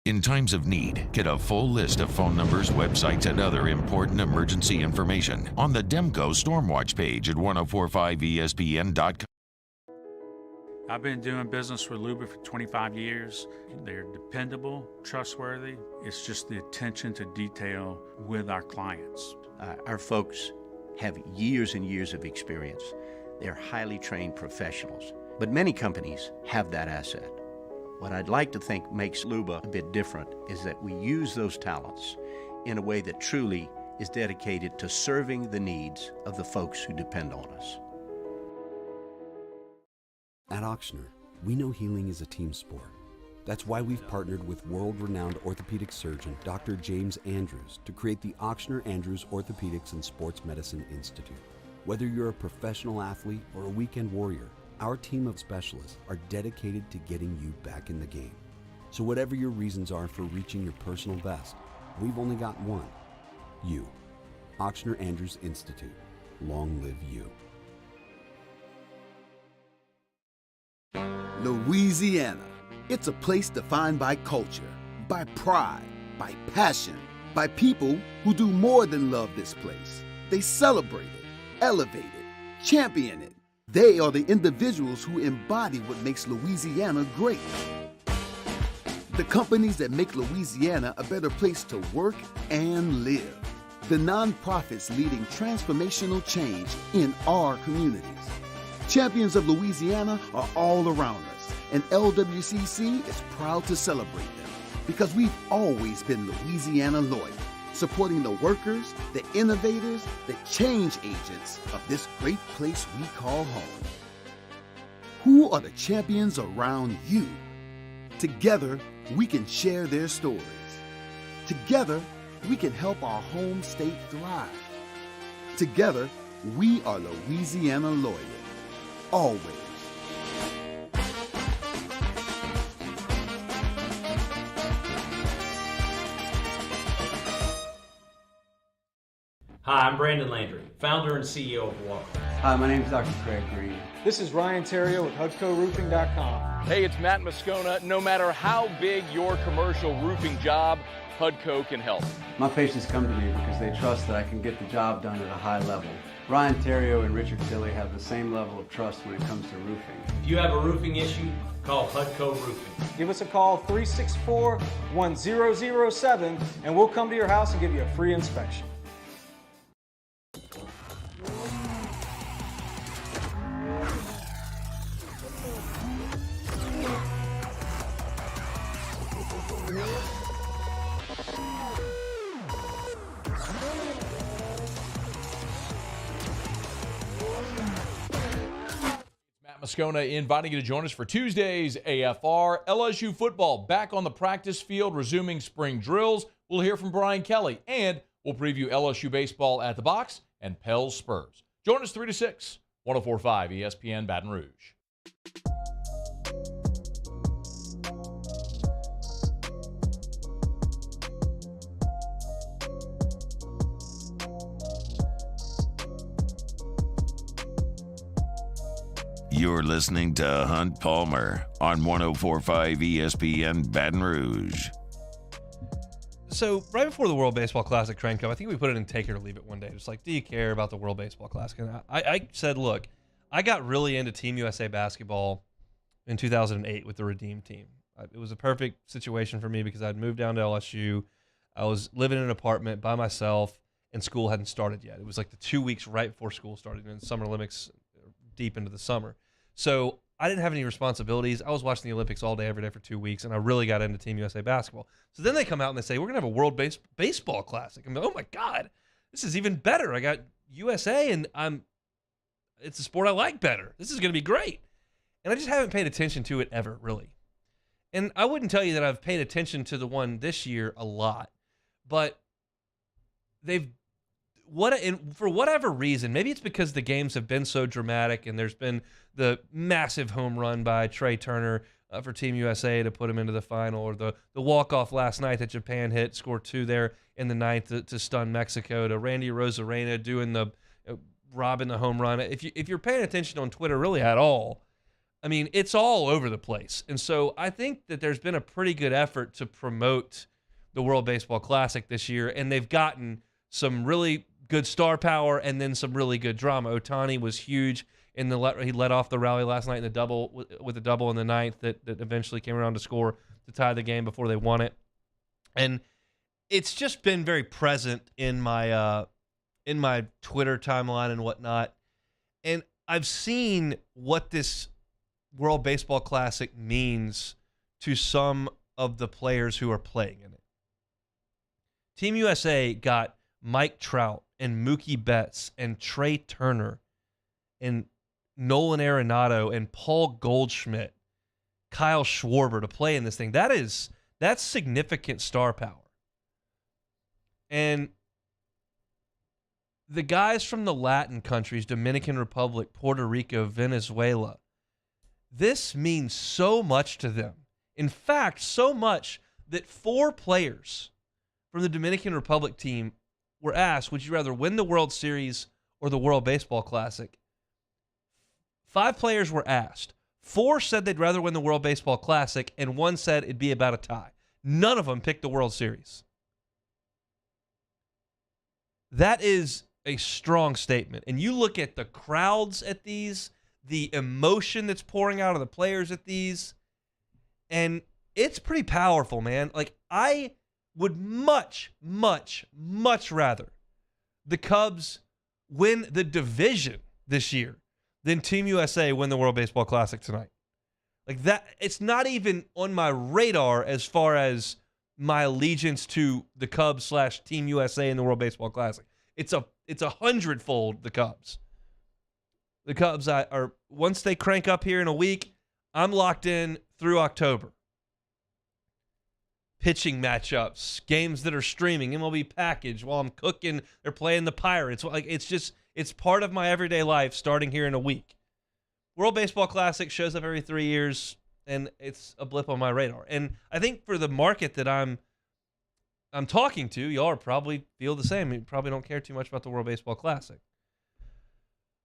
In times of need, get a full list of phone numbers, websites, and other important emergency information on the Demco Stormwatch page at 1045ESPN.com. I've been doing business with Luba for 25 years. They're dependable, trustworthy. It's just the attention to detail with our clients. Our folks have years and years of experience. They're highly trained professionals, but many companies have that asset. What I'd like to think makes Luba a bit different is that we use those talents in a way that truly is dedicated to serving the needs of the folks who depend on us. At Auctioner, we know healing is a team sport. That's why we've partnered with world-renowned orthopedic surgeon Dr. James Andrews to create the Auctioner Andrews Orthopedics and Sports Medicine Institute. Whether you're a professional athlete or a weekend warrior, our team of specialists are dedicated to getting you back in the game. So whatever your reasons are for reaching your personal best, we've only got one. You. Auctioner Andrews Institute. Long live you. Louisiana. It's a place defined by culture, by pride, by passion, by people who do more than love this place. They celebrate it, elevate it, champion it. They are the individuals who embody what makes Louisiana great. The companies that make Louisiana a better place to work and live. The nonprofits leading transformational change in our communities. Champions of Louisiana are all around us, and LWCC is proud to celebrate them because we've always been Louisiana loyal, supporting the workers, the innovators, the change agents of this great place we call home. Who are the champions around you? Together, we can share their stories. Together, we can help our home state thrive. Together, we are Louisiana loyal. Always. Hi, I'm Brandon Landry, founder and CEO of Walk. Hi, my name is Dr. Craig Green. This is Ryan Terrio with HUDCORoofing.com. Hey, it's Matt Moscona. No matter how big your commercial roofing job, HUDCO can help. My patients come to me because they trust that I can get the job done at a high level. Ryan Terrio and Richard Tilley have the same level of trust when it comes to roofing. If you have a roofing issue, call HUDCO Roofing. Give us a call, 364-1007, and we'll come to your house and give you a free inspection. Moscona inviting you to join us for Tuesday's AFR. LSU football back on the practice field, resuming spring drills. We'll hear from Brian Kelly, and we'll preview LSU baseball at the box and Pels Spurs. Join us 3 to 6, 104.5 ESPN Baton Rouge. You're listening to Hunt Palmer on 104.5 ESPN Baton Rouge. So right before the World Baseball Classic cranked up, I think we put it in take it or leave it one day. Just like, do you care about the World Baseball Classic? And I said, look, I got really into Team USA basketball in 2008 with the Redeem team. It was a perfect situation for me because I'd moved down to LSU. I was living in an apartment by myself, and school hadn't started yet. It was like the 2 weeks right before school started, and Summer Olympics deep into the summer. So I didn't have any responsibilities. I was watching the Olympics all day, every day for 2 weeks, and I really got into Team USA basketball. So then they come out and they say, we're going to have a World Baseball Classic. I'm like, oh my God, this is even better. I got USA, and it's a sport I like better. This is going to be great. And I just haven't paid attention to it ever, really. And I wouldn't tell you that I've paid attention to the one this year a lot, but for whatever reason, maybe it's because the games have been so dramatic and there's been the massive home run by Trey Turner for Team USA to put him into the final, or the walk-off last night that Japan hit, scored 2 there in the ninth to stun Mexico, to Randy Rosarena doing the robbing the home run. If you're paying attention on Twitter really at all, I mean, it's all over the place. And so I think that there's been a pretty good effort to promote the World Baseball Classic this year, and they've gotten some really good star power and then some really good drama. Ohtani was huge he led off the rally last night in the double with a double in the ninth that eventually came around to score to tie the game before they won it. And it's just been very present in my Twitter timeline and whatnot. And I've seen what this World Baseball Classic means to some of the players who are playing in it. Team USA got Mike Trout and Mookie Betts and Trey Turner and Nolan Arenado and Paul Goldschmidt, Kyle Schwarber to play in this thing. That's significant star power. And the guys from the Latin countries, Dominican Republic, Puerto Rico, Venezuela, this means so much to them. In fact, so much that 4 players from the Dominican Republic team were asked, would you rather win the World Series or the World Baseball Classic? 5 players were asked. 4 said they'd rather win the World Baseball Classic, and 1 said it'd be about a tie. None of them picked the World Series. That is a strong statement. And you look at the crowds at these, the emotion that's pouring out of the players at these, and it's pretty powerful, man. Like, I would much, much, much rather the Cubs win the division this year than Team USA win the World Baseball Classic tonight. Like that, it's not even on my radar as far as my allegiance to the Cubs / Team USA in the World Baseball Classic. It's a 100-fold the Cubs. The Cubs are once they crank up here in a week, I'm locked in through October. Pitching matchups, games that are streaming, MLB package while I'm cooking. They're playing the Pirates. Like it's part of my everyday life starting here in a week. World Baseball Classic shows up every 3 years, and it's a blip on my radar. And I think for the market that I'm I'm talking to, y'all probably feel the same. You probably don't care too much about the World Baseball Classic.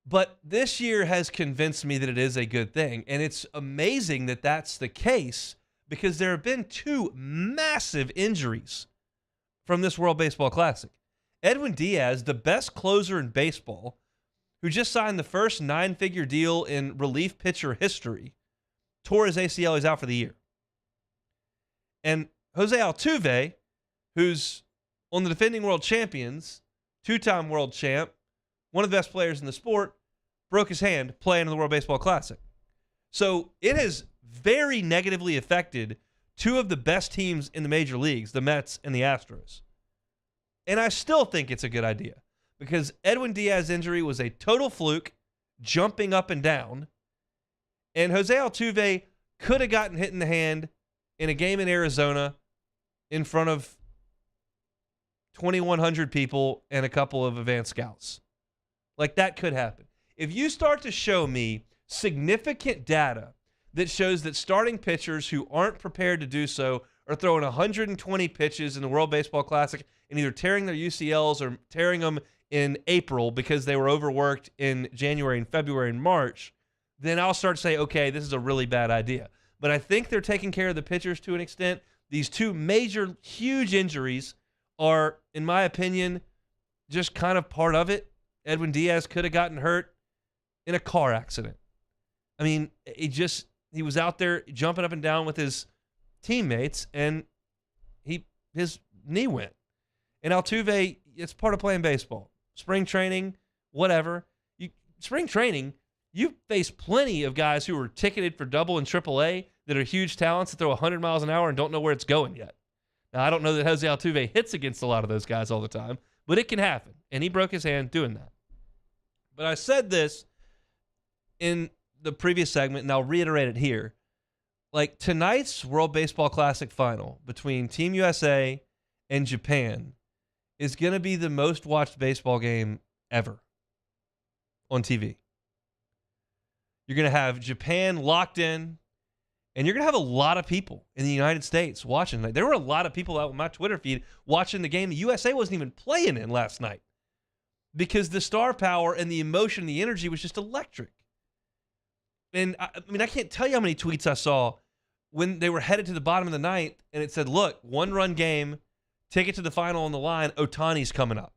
But this year has convinced me that it is a good thing. And it's amazing that that's the case because there have been 2 massive injuries from this World Baseball Classic. Edwin Diaz, the best closer in baseball, who just signed the first 9-figure deal in relief pitcher history, tore his ACL. He's out for the year. And Jose Altuve, who's on the defending world champions, 2-time world champ, one of the best players in the sport, broke his hand playing in the World Baseball Classic. So it has very negatively affected 2 of the best teams in the major leagues, the Mets and the Astros. And I still think it's a good idea because Edwin Diaz's injury was a total fluke, jumping up and down, and Jose Altuve could have gotten hit in the hand in a game in Arizona in front of 2,100 people and a couple of advanced scouts. Like, that could happen. If you start to show me significant data that shows that starting pitchers who aren't prepared to do so are throwing 120 pitches in the World Baseball Classic and either tearing their UCLs or tearing them in April because they were overworked in January and February and March, then I'll start to say, okay, this is a really bad idea. But I think they're taking care of the pitchers to an extent. These 2 major, huge injuries are, in my opinion, just kind of part of it. Edwin Diaz could have gotten hurt in a car accident. I mean, he was out there jumping up and down with his teammates, and his knee went. And Altuve, it's part of playing baseball. Spring training, whatever. Spring training, you face plenty of guys who are ticketed for double and triple A that are huge talents that throw 100 miles an hour and don't know where it's going yet. Now, I don't know that Jose Altuve hits against a lot of those guys all the time, but it can happen. And he broke his hand doing that. But I said this in the previous segment, and I'll reiterate it here. Like, tonight's World Baseball Classic final between Team USA and Japan is going to be the most watched baseball game ever on TV. You're going to have Japan locked in, and you're going to have a lot of people in the United States watching. Like, there were a lot of people out on my Twitter feed watching the game the USA wasn't even playing in last night because the star power and the emotion, the energy was just electric. And I mean, I can't tell you how many tweets I saw when they were headed to the bottom of the ninth, and it said, look, 1-run game, ticket to the final on the line, Ohtani's coming up.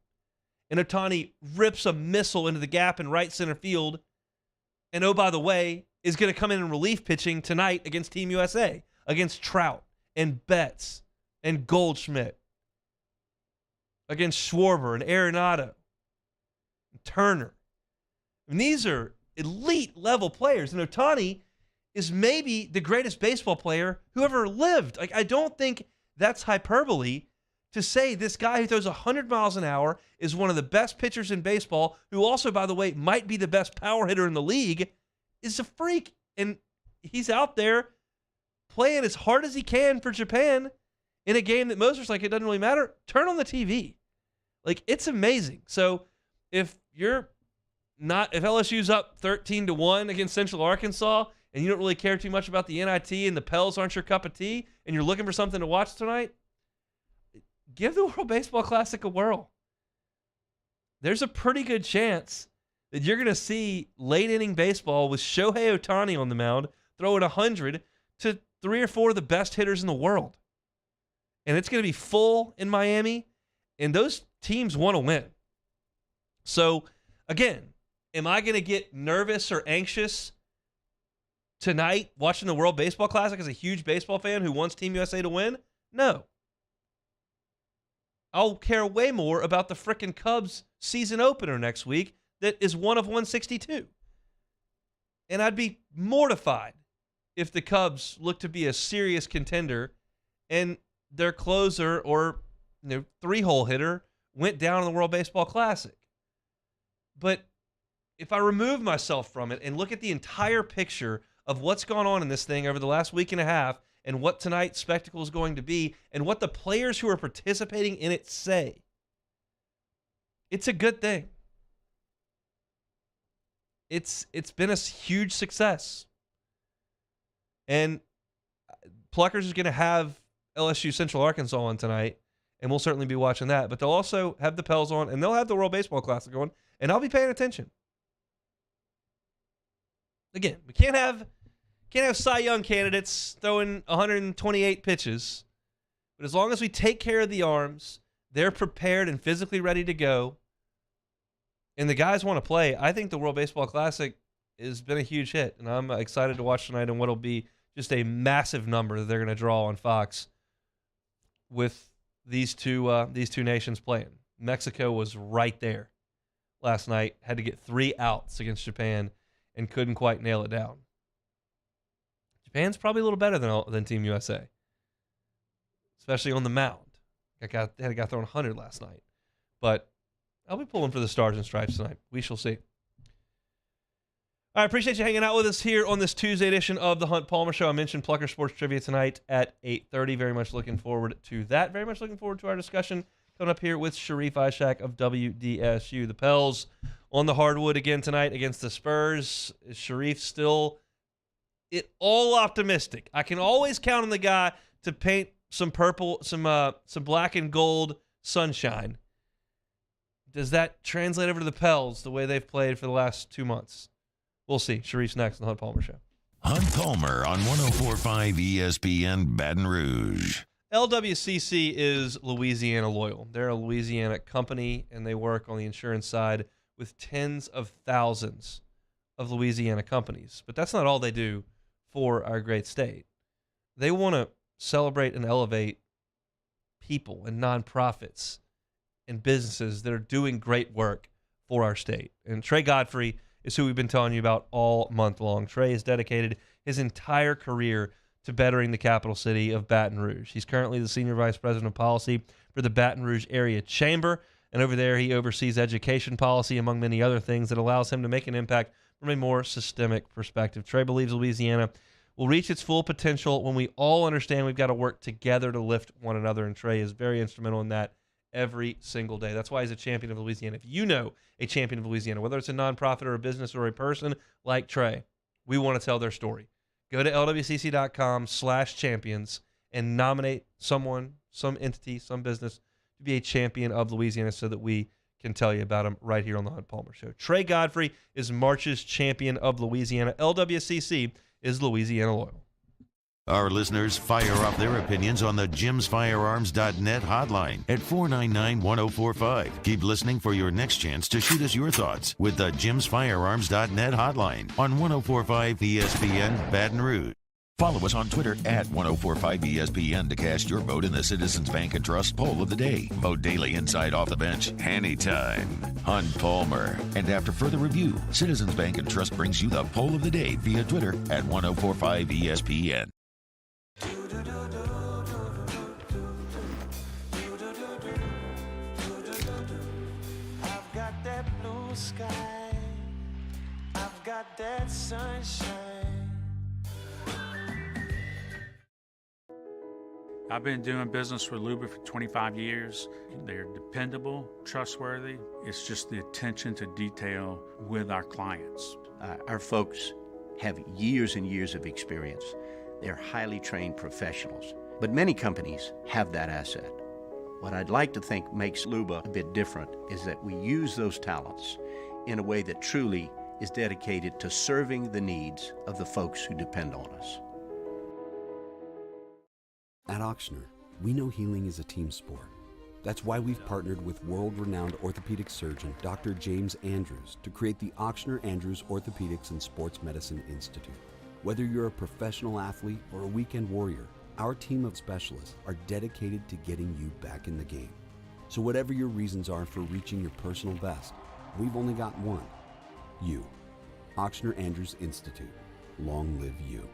And Ohtani rips a missile into the gap in right center field, and oh, by the way, is going to come in relief pitching tonight against Team USA, against Trout and Betts and Goldschmidt, against Schwarber and Arenado and Turner. And these are elite level players, and Ohtani is maybe the greatest baseball player who ever lived. Like, I don't think that's hyperbole to say this guy who throws 100 miles an hour is one of the best pitchers in baseball, who also, by the way, might be the best power hitter in the league, is a freak. And he's out there playing as hard as he can for Japan in a game that most are like, it doesn't really matter. Turn on the TV. Like, it's amazing. So if LSU's up 13-1 against Central Arkansas and you don't really care too much about the NIT and the Pels aren't your cup of tea and you're looking for something to watch tonight, give the World Baseball Classic a whirl. There's a pretty good chance that you're going to see late inning baseball with Shohei Ohtani on the mound throwing 100 to 3 or 4 of the best hitters in the world. And it's going to be full in Miami, and those teams want to win. So, again, am I going to get nervous or anxious tonight watching the World Baseball Classic as a huge baseball fan who wants Team USA to win? No. I'll care way more about the frickin' Cubs season opener next week that is 1 of 162. And I'd be mortified if the Cubs look to be a serious contender and their closer or 3-hole hitter went down in the World Baseball Classic. But if I remove myself from it and look at the entire picture of what's gone on in this thing over the last week and a half and what tonight's spectacle is going to be and what the players who are participating in it say, it's a good thing. It's been a huge success. And Pluckers is going to have LSU Central Arkansas on tonight. and we'll certainly be watching that. But they'll also have the Pels on, and they'll have the World Baseball Classic on, and I'll be paying attention. Again, we can't have Cy Young candidates throwing 128 pitches, but as long as we take care of the arms, they're prepared and physically ready to go, and the guys want to play, I think the World Baseball Classic has been a huge hit, and I'm excited to watch tonight and what'll be just a massive number that they're going to draw on Fox with these two nations playing. Mexico was right there last night, had to get 3 outs against Japan and couldn't quite nail it down. Japan's probably a little better than Team USA, especially on the mound. Had a guy throwing 100 last night. But I'll be pulling for the Stars and Stripes tonight. We shall see. I appreciate you hanging out with us here on this Tuesday edition of the Hunt Palmer Show. I mentioned Plucker Sports Trivia tonight at 8:30. Very much looking forward to that. Very much looking forward to our discussion coming up here with Sharif Ishak of WDSU. The Pels on the hardwood again tonight against the Spurs. Is Sharif still all optimistic? I can always count on the guy to paint some purple, some black and gold sunshine. Does that translate over to the Pels the way they've played for the last 2 months? We'll see. Sharif's next on the Hunt Palmer Show. Hunt Palmer on 104.5 ESPN Baton Rouge. LWCC is Louisiana loyal. They're a Louisiana company, and they work on the insurance side with tens of thousands of Louisiana companies. But that's not all they do for our great state. They want to celebrate and elevate people and nonprofits and businesses that are doing great work for our state. And Trey Godfrey is who we've been telling you about all month long. Trey has dedicated his entire career to bettering the capital city of Baton Rouge. He's currently the Senior Vice President of Policy for the Baton Rouge Area Chamber, and over there he oversees education policy, among many other things, that allows him to make an impact from a more systemic perspective. Trey believes Louisiana will reach its full potential when we all understand we've got to work together to lift one another, and Trey is very instrumental in that every single day. That's why he's a champion of Louisiana. If you know a champion of Louisiana, whether it's a nonprofit or a business or a person like Trey, we want to tell their story. Go to lwcc.com/champions and nominate someone, some entity, some business to be a champion of Louisiana so that we can tell you about them right here on the Hunt Palmer Show. Trey Godfrey is March's champion of Louisiana. LWCC is Louisiana loyal. Our listeners fire off their opinions on the jimsfirearms.net hotline at 499-1045. Keep listening for your next chance to shoot us your thoughts with the jimsfirearms.net hotline on 104.5 ESPN Baton Rouge. Follow us on Twitter at 104.5 ESPN to cast your vote in the Citizens Bank and Trust poll of the day. Vote daily inside Off the Bench, anytime. Hunt Palmer. And after further review, Citizens Bank and Trust brings you the poll of the day via Twitter at 104.5 ESPN. I've got that blue sky, I've got that sunshine. I've been doing business with Luba for 25 years. They're dependable, trustworthy. It's just the attention to detail with our clients. Our folks have years and years of experience. They're highly trained professionals, but many companies have that asset. What I'd like to think makes Luba a bit different is that we use those talents in a way that truly is dedicated to serving the needs of the folks who depend on us. At Ochsner, we know healing is a team sport. That's why we've partnered with world-renowned orthopedic surgeon Dr. James Andrews to create the Ochsner Andrews Orthopedics and Sports Medicine Institute. Whether you're a professional athlete or a weekend warrior, our team of specialists are dedicated to getting you back in the game. So whatever your reasons are for reaching your personal best, we've only got one. You. Ochsner Andrews Institute. Long live you.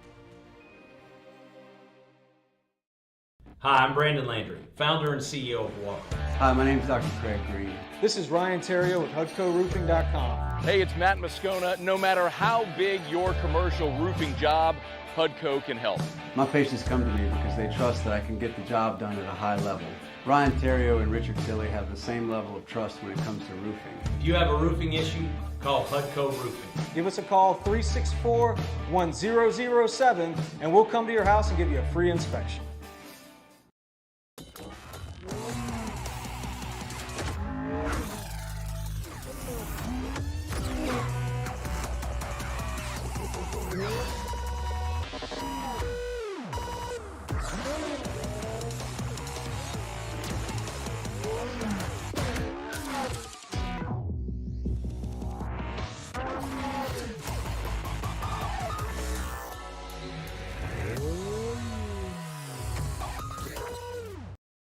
Hi, I'm Brandon Landry, founder and CEO of Walker. Hi, my name is Dr. Craig Green. This is Ryan Terrio with HUDCORoofing.com. Hey, it's Matt Moscona. No matter how big your commercial roofing job, HUDCO can help. My patients come to me because they trust that I can get the job done at a high level. Ryan Terrio and Richard Tilley have the same level of trust when it comes to roofing. If you have a roofing issue, call HUDCO Roofing. Give us a call, 364-1007, and we'll come to your house and give you a free inspection.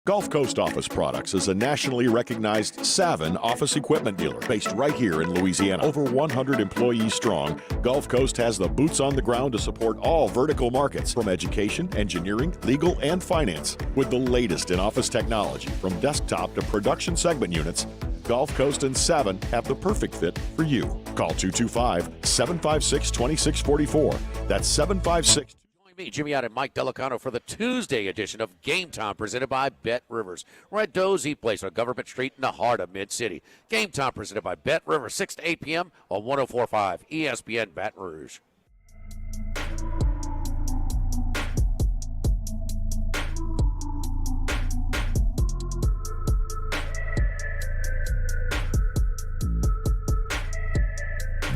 Gulf Coast Office Products is a nationally recognized Savin office equipment dealer based right here in Louisiana. Over 100 employees strong, Gulf Coast has the boots on the ground to support all vertical markets, from education, engineering, legal, and finance. With the latest in office technology, from desktop to production segment units, Gulf Coast and Savin have the perfect fit for you. Call 225-756-2644. That's 756. Me, Jimmy out and Mike Delicano for the Tuesday edition of Game Time presented by Bet Rivers. We're at Dozy Place on Government Street in the heart of Mid-City. Game Time presented by Bet Rivers, 6 to 8 p.m. on 104.5 ESPN Baton Rouge.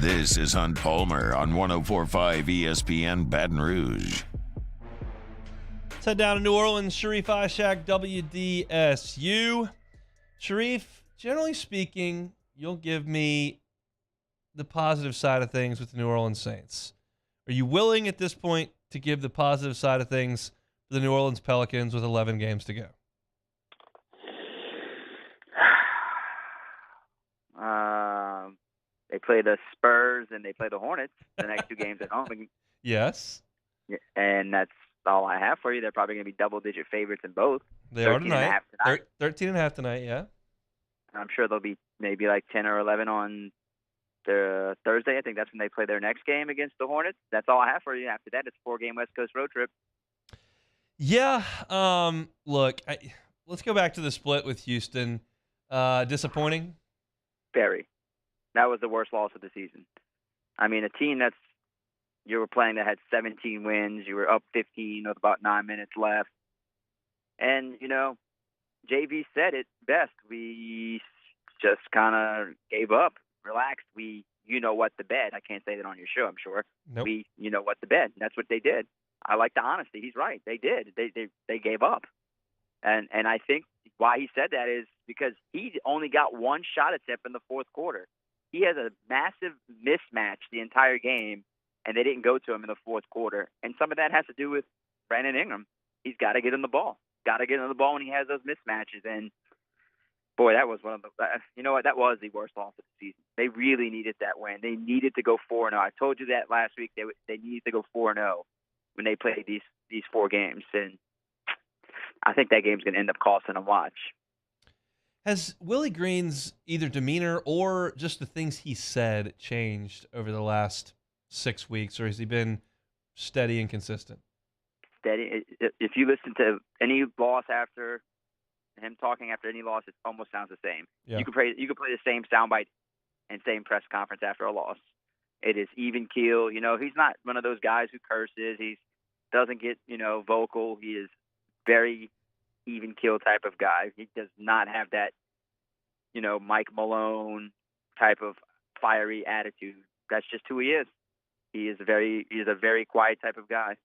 This is Hunt Palmer on 104.5 ESPN Baton Rouge. Let's head down to New Orleans. Sharif Ishak, WDSU. Sharif, generally speaking, you'll give me the positive side of things with the New Orleans Saints. Are you willing at this point to give the positive side of things for the New Orleans Pelicans with 11 games to go? They play the Spurs and they play the Hornets the next two games at home. Yes. And that's all I have for you. They're probably going to be double-digit favorites in both. They are tonight. 13.5 tonight, yeah. I'm sure they'll be maybe like 10 or 11 on the Thursday. I think that's when they play their next game against the Hornets. That's all I have for you. After that, it's a 4-game West Coast road trip. Yeah. Look, let's go back to the split with Houston. Disappointing? Very. That was the worst loss of the season. I mean, a team you were playing that had 17 wins. You were up 15 with about 9 minutes left. And, JV said it best. We just kind of gave up, relaxed. What the bed. I can't say that on your show, I'm sure. Nope. What the bed. That's what they did. I like the honesty. He's right. They did. They gave up. And I think why he said that is because he only got one shot attempt in the fourth quarter. He has a massive mismatch the entire game, and they didn't go to him in the fourth quarter. And some of that has to do with Brandon Ingram. He's got to get him the ball. Got to get him the ball when he has those mismatches. And, boy, that was one of the – that was the worst loss of the season. They really needed that win. They needed to go 4-0. I told you that last week. They needed to go 4-0 when they played these 4 games. And I think that game's going to end up costing them watch. Has Willie Green's either demeanor or just the things he said changed over the last 6 weeks, or has he been steady and consistent? Steady. If you listen to any loss after him talking after any loss, it almost sounds the same. Yeah. You could play the same soundbite and same press conference after a loss. It is even keel. He's not one of those guys who curses. He doesn't get vocal. He is very even keel type of guy. He does not have that, Mike Malone type of fiery attitude. That's just who he is. He is a very quiet type of guy.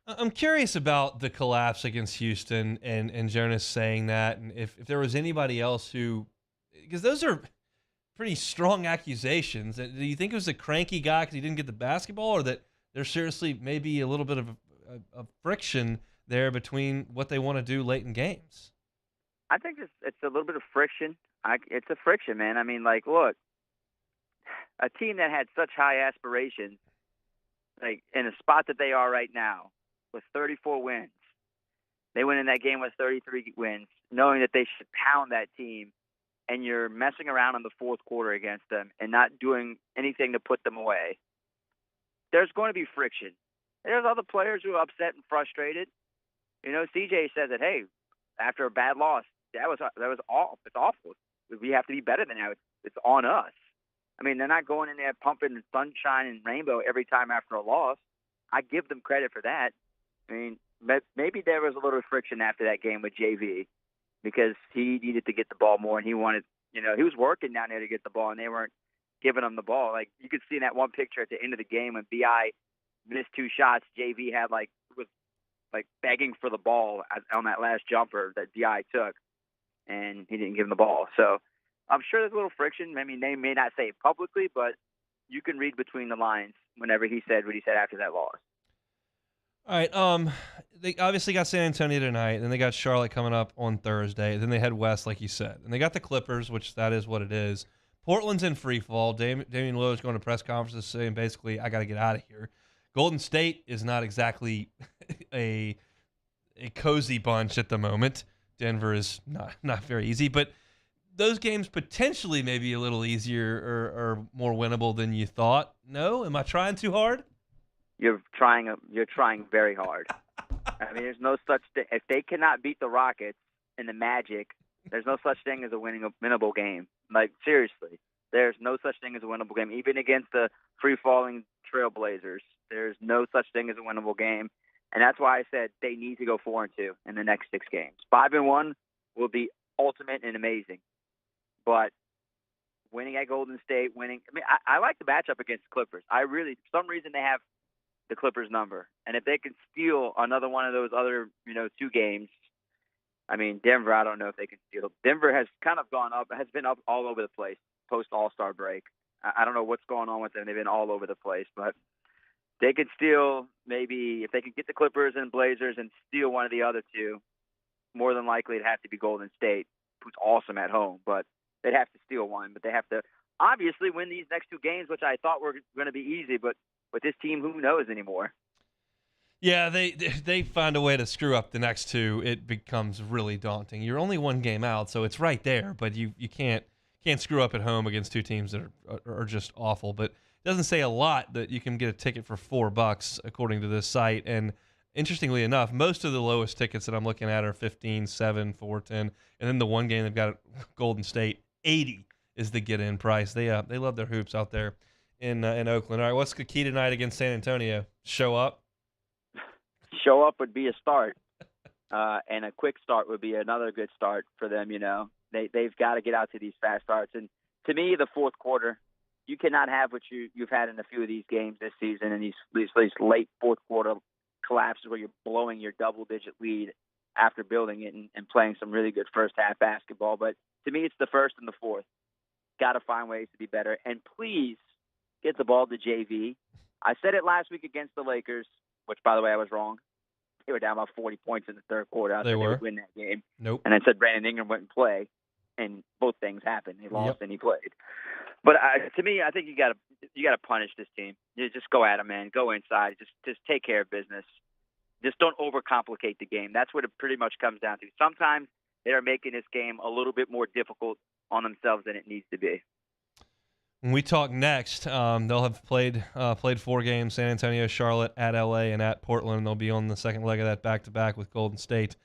I'm curious about the collapse against Houston and Jonas saying that, and if there was anybody else who, because those are pretty strong accusations. Do you think it was a cranky guy because he didn't get the basketball, or that there's seriously maybe a little bit of a friction there between what they want to do late in games? I think it's a little bit of friction. It's a friction, man. I mean, look, a team that had such high aspirations, like in the spot that they are right now, with 34 wins, they went in that game with 33 wins, knowing that they should pound that team, and you're messing around in the fourth quarter against them and not doing anything to put them away. There's going to be friction. There's other players who are upset and frustrated. CJ says that, hey, after a bad loss, that was awful. It's awful. We have to be better than that. It's on us. I mean, they're not going in there pumping sunshine and rainbow every time after a loss. I give them credit for that. I mean, maybe there was a little friction after that game with JV because he needed to get the ball more, and he wanted, he was working down there to get the ball, and they weren't giving him the ball. Like, you could see in that one picture at the end of the game when B.I. missed 2 shots, JV had was begging for the ball on that last jumper that B.I. took, and he didn't give him the ball. So I'm sure there's a little friction. I mean, they may not say it publicly, but you can read between the lines whenever he said what he said after that loss. All right. They obviously got San Antonio tonight, then they got Charlotte coming up on Thursday. Then they head west, like you said, and they got the Clippers, which that is what it is. Portland's in free fall. Damian Lillard's going to press conferences saying basically, I got to get out of here. Golden State is not exactly a cozy bunch at the moment. Denver is not very easy, but those games potentially may be a little easier or more winnable than you thought. No, am I trying too hard? You're trying very hard. I mean, there's no such thing. If they cannot beat the Rockets and the Magic, there's no such thing as a winnable game. Like, seriously, there's no such thing as a winnable game. Even against the free-falling Trailblazers, there's no such thing as a winnable game. And that's why I said they need to go 4-2 in the next 6 games. 5-1 will be ultimate and amazing. But winning at Golden State, I like the matchup against the Clippers. I really, for some reason, they have the Clippers number. And if they can steal another one of those other, 2 games, I mean, Denver, I don't know if they can steal. Denver has kind of has been up all over the place post All-Star break. I don't know what's going on with them. They've been all over the place, but they could steal maybe if they could get the Clippers and Blazers and steal one of the other 2, more than likely it'd have to be Golden State, who's awesome at home, but they'd have to steal one. But they have to obviously win these next 2 games, which I thought were going to be easy, but with this team, who knows anymore? Yeah, they find a way to screw up the next 2. It becomes really daunting. You're only 1 game out, so it's right there, but you can't screw up at home against 2 teams that are just awful. But it doesn't say a lot that you can get a ticket for $4 according to this site. And interestingly enough, most of the lowest tickets that I'm looking at are 15, 7, 4, 10, and then the one game they've got at Golden State, 80 is the get-in price. They love their hoops out there in Oakland. All right, what's the key tonight against San Antonio? Show up. Show up would be a start, and a quick start would be another good start for them. They've got to get out to these fast starts. And to me, the fourth quarter, you cannot have what you've had in a few of these games this season, and these late fourth quarter collapses where you're blowing your double-digit lead after building it and playing some really good first half basketball. But to me, it's the first and the fourth. Got to find ways to be better, and please get the ball to JV. I said it last week against the Lakers, which, by the way, I was wrong. They were down about 40 points in the third quarter. I thought they would win that game. Nope. And I said Brandon Ingram wouldn't play, and both things happened. He lost and he played. But to me, I think you got to punish this team. You just go at them, man. Go inside. Just take care of business. Just don't overcomplicate the game. That's what it pretty much comes down to. Sometimes they are making this game a little bit more difficult on themselves than it needs to be. When we talk next, they'll have played 4 games: San Antonio, Charlotte, at LA, and at Portland. They'll be on the second leg of that back-to-back with Golden State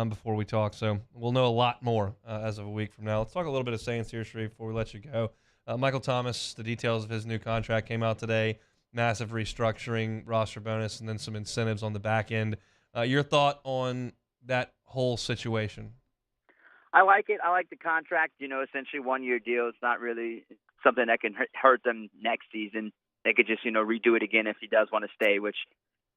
before we talk. So we'll know a lot more as of a week from now. Let's talk a little bit of Saints here, Sharif, before we let you go. Michael Thomas, the details of his new contract came out today. Massive restructuring, roster bonus, and then some incentives on the back end. Your thought on that whole situation? I like it. I like the contract. Essentially 1-year deal. It's not really something that can hurt them next season. They could just, redo it again if he does want to stay, which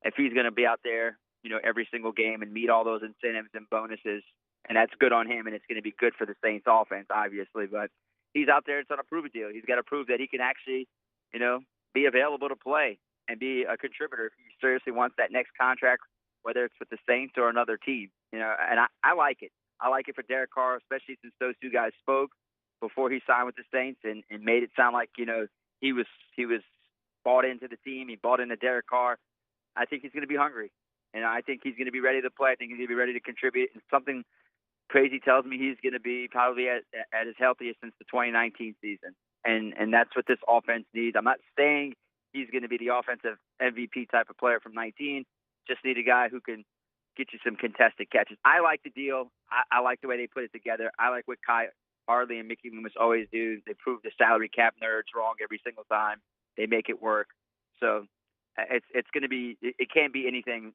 if he's going to be out there, every single game and meet all those incentives and bonuses, and that's good on him, and it's going to be good for the Saints offense, obviously. But he's out there. It's on a prove it deal. He's got to prove that he can actually, be available to play and be a contributor if he seriously wants that next contract, whether it's with the Saints or another team. And I like it. I like it for Derek Carr, especially since those 2 guys spoke before he signed with the Saints and made it sound like, he was bought into the team. He bought into Derek Carr. I think he's going to be hungry. And I think he's going to be ready to play. I think he's going to be ready to contribute. And something crazy tells me he's going to be probably at his healthiest since the 2019 season. And that's what this offense needs. I'm not saying he's going to be the offensive MVP type of player from 19. Just need a guy who can get you some contested catches. I like the deal. I like the way they put it together. I like what Kai Harley and Mickey Loomis always do. They prove the salary cap nerds wrong every single time. They make it work. So it's going to be – it can't be anything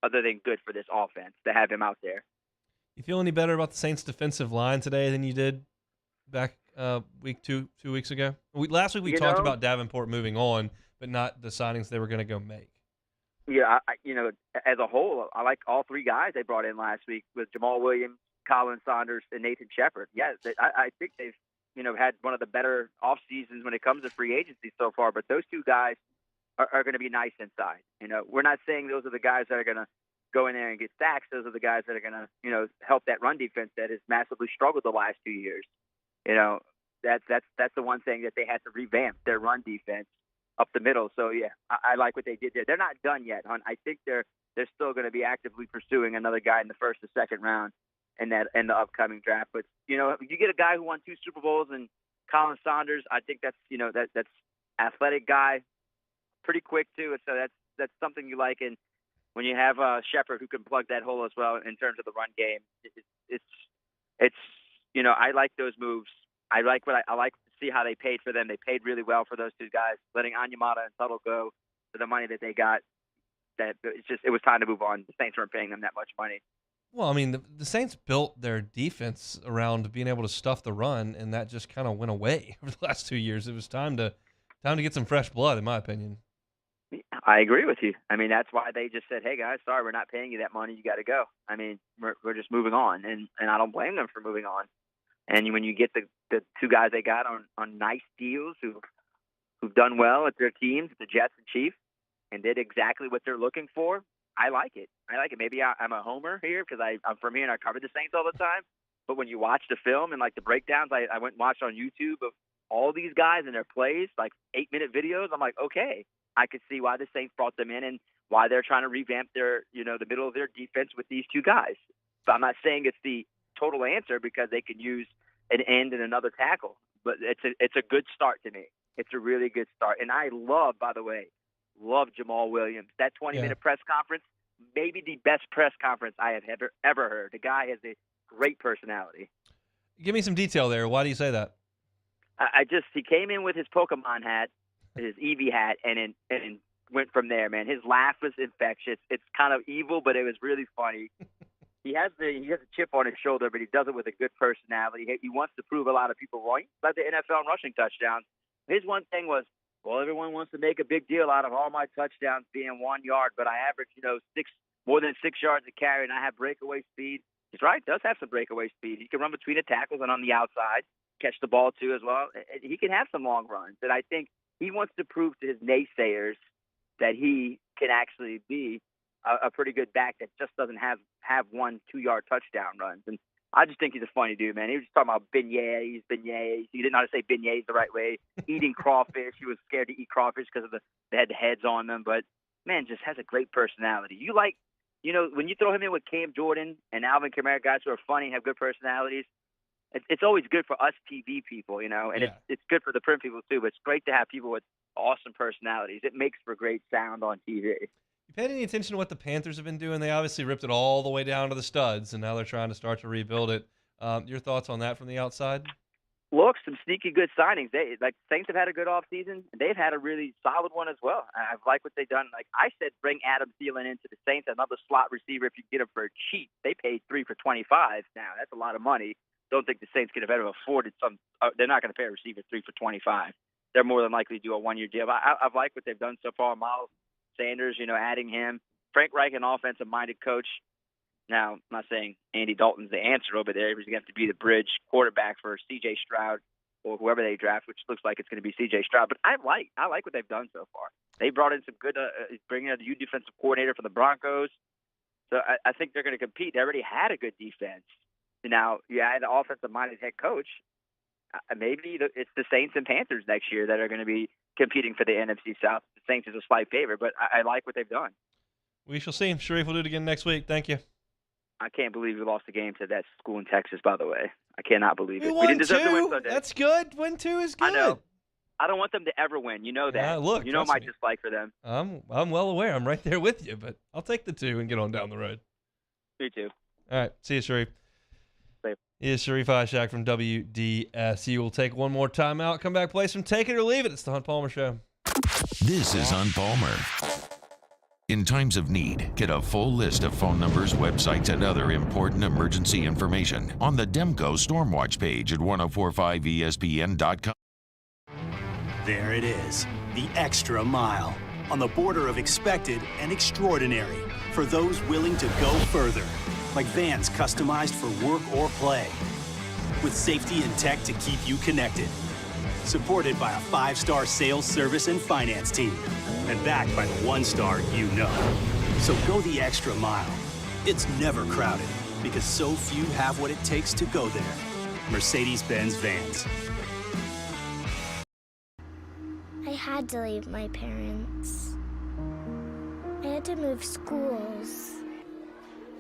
other than good for this offense to have him out there. You feel any better about the Saints' defensive line today than you did back week 2 weeks ago? Last week we talked about Davenport moving on, but not the signings they were going to go make. Yeah, as a whole, I like all 3 guys they brought in last week with Jamal Williams, Colin Saunders, and Nathan Shepard. Yes, I think they've had one of the better off seasons when it comes to free agency so far. But those 2 guys are going to be nice inside. We're not saying those are the guys that are going to go in there and get sacks. Those are the guys that are going to, help that run defense that has massively struggled the last 2 years. That's the one thing that they had to revamp, their run defense up the middle. So yeah, I like what they did there. They're not done yet, hon. I think they're still going to be actively pursuing another guy in the first or second round in the upcoming draft. But if you get a guy who won 2 Super Bowls and Colin Saunders, I think that's that's athletic guy, pretty quick too. So that's something you like. And when you have Shepard who can plug that hole as well in terms of the run game, it's I like those moves. I like to see how they paid for them. They paid really well for those 2 guys, letting Onyemata and Tuttle go for the money that they got. That it was time to move on. The Saints weren't paying them that much money. Well, I mean, the Saints built their defense around being able to stuff the run, and that just kind of went away over the last 2 years. It was time to get some fresh blood, in my opinion. I agree with you. I mean, that's why they just said, "Hey guys, sorry, we're not paying you that money. You got to go." I mean, we're just moving on, and I don't blame them for moving on. And when you get the 2 guys they got on nice deals who've done well at their teams, the Jets and Chiefs, and did exactly what they're looking for, I like it. Maybe I'm a homer here because I'm from here and I cover the Saints all the time. But when you watch the film and like the breakdowns, I went and watched on YouTube of all these guys and their plays, like 8-minute videos. I'm like, okay, I could see why the Saints brought them in and why they're trying to revamp their, the middle of their defense with these 2 guys. But I'm not saying it's the total answer because they can use an end and another tackle. But it's a good start to me. It's a really good start. And I love Jamal Williams. That 20-minute press conference, maybe the best press conference I have ever heard. The guy has a great personality. Give me some detail there. Why do you say that? He came in with his Pokemon hat, his Eevee hat, and went from there, man. His laugh was infectious. It's kind of evil, but it was really funny. He has a chip on his shoulder, but he does it with a good personality. He wants to prove a lot of people wrong. He's led the NFL in rushing touchdowns. His one thing was, well, everyone wants to make a big deal out of all my touchdowns being 1 yard, but I average, more than 6 yards a carry, and I have breakaway speed. He's right, does have some breakaway speed. He can run between the tackles and on the outside, catch the ball too as well. He can have some long runs, and I think he wants to prove to his naysayers that he can actually be a pretty good back that just doesn't have 1 2-yard touchdown runs. And I just think he's a funny dude, man. He was just talking about beignets. He didn't know how to say beignets the right way. Eating crawfish. He was scared to eat crawfish because they had the heads on them. But, man, just has a great personality. When you throw him in with Cam Jordan and Alvin Kamara, guys who are funny and have good personalities, it's always good for us TV people, and it's good for the print people too. But it's great to have people with awesome personalities. It makes for great sound on TV. You paid any attention to what the Panthers have been doing? They obviously ripped it all the way down to the studs, and now they're trying to start to rebuild it. Your thoughts on that from the outside? Look, some sneaky good signings. Saints have had a good offseason. They've had a really solid one as well. I've liked what they've done. Like I said, bring Adam Thielen into the Saints, another slot receiver if you get him for cheap. They paid 3 for $25. Now that's a lot of money. Don't think the Saints could have ever afforded some. They're not going to pay a receiver 3 for $25. They're more than likely to do a 1-year deal. I've liked what they've done so far. Miles Sanders, adding him. Frank Reich, an offensive-minded coach. Now, I'm not saying Andy Dalton's the answer over there. He's going to have to be the bridge quarterback for C.J. Stroud or whoever they draft, which looks like it's going to be C.J. Stroud. But I like what they've done so far. They brought in some good, bringing in a new defensive coordinator for the Broncos. So I think they're going to compete. They already had a good defense. Now, you add an offensive-minded head coach. Maybe it's the Saints and Panthers next year that are going to be competing for the NFC South. The Saints is a slight favorite, but I like what they've done. We shall see. Sharif will do it again next week. Thank you. I can't believe we lost the game to that school in Texas, by the way. I cannot believe it. We didn't deserve to win Sunday. That's good. Win 2 is good. I know. I don't want them to ever win. You know that. Yeah, look, you know my me. dislike for them. I'm well aware. I'm right there with you, but I'll take the 2 and get on down the road. Me too. All right. See you, Sharif. He is Sharif Ishak from WDS. He will take one more timeout, come back, play some Take It or Leave It. It's the Hunt Palmer Show. This is Hunt Palmer. In times of need, get a full list of phone numbers, websites, and other important emergency information on the Demco Stormwatch page at 1045ESPN.com. There it is, the extra mile, on the border of expected and extraordinary, for those willing to go further. Like vans customized for work or play, with safety and tech to keep you connected. supported by a 5-star sales, service, and finance team, and backed by the 1-star you know. So go the extra mile. It's never crowded because so few have what it takes to go there. Mercedes-Benz Vans. I had to leave my parents. I had to move schools.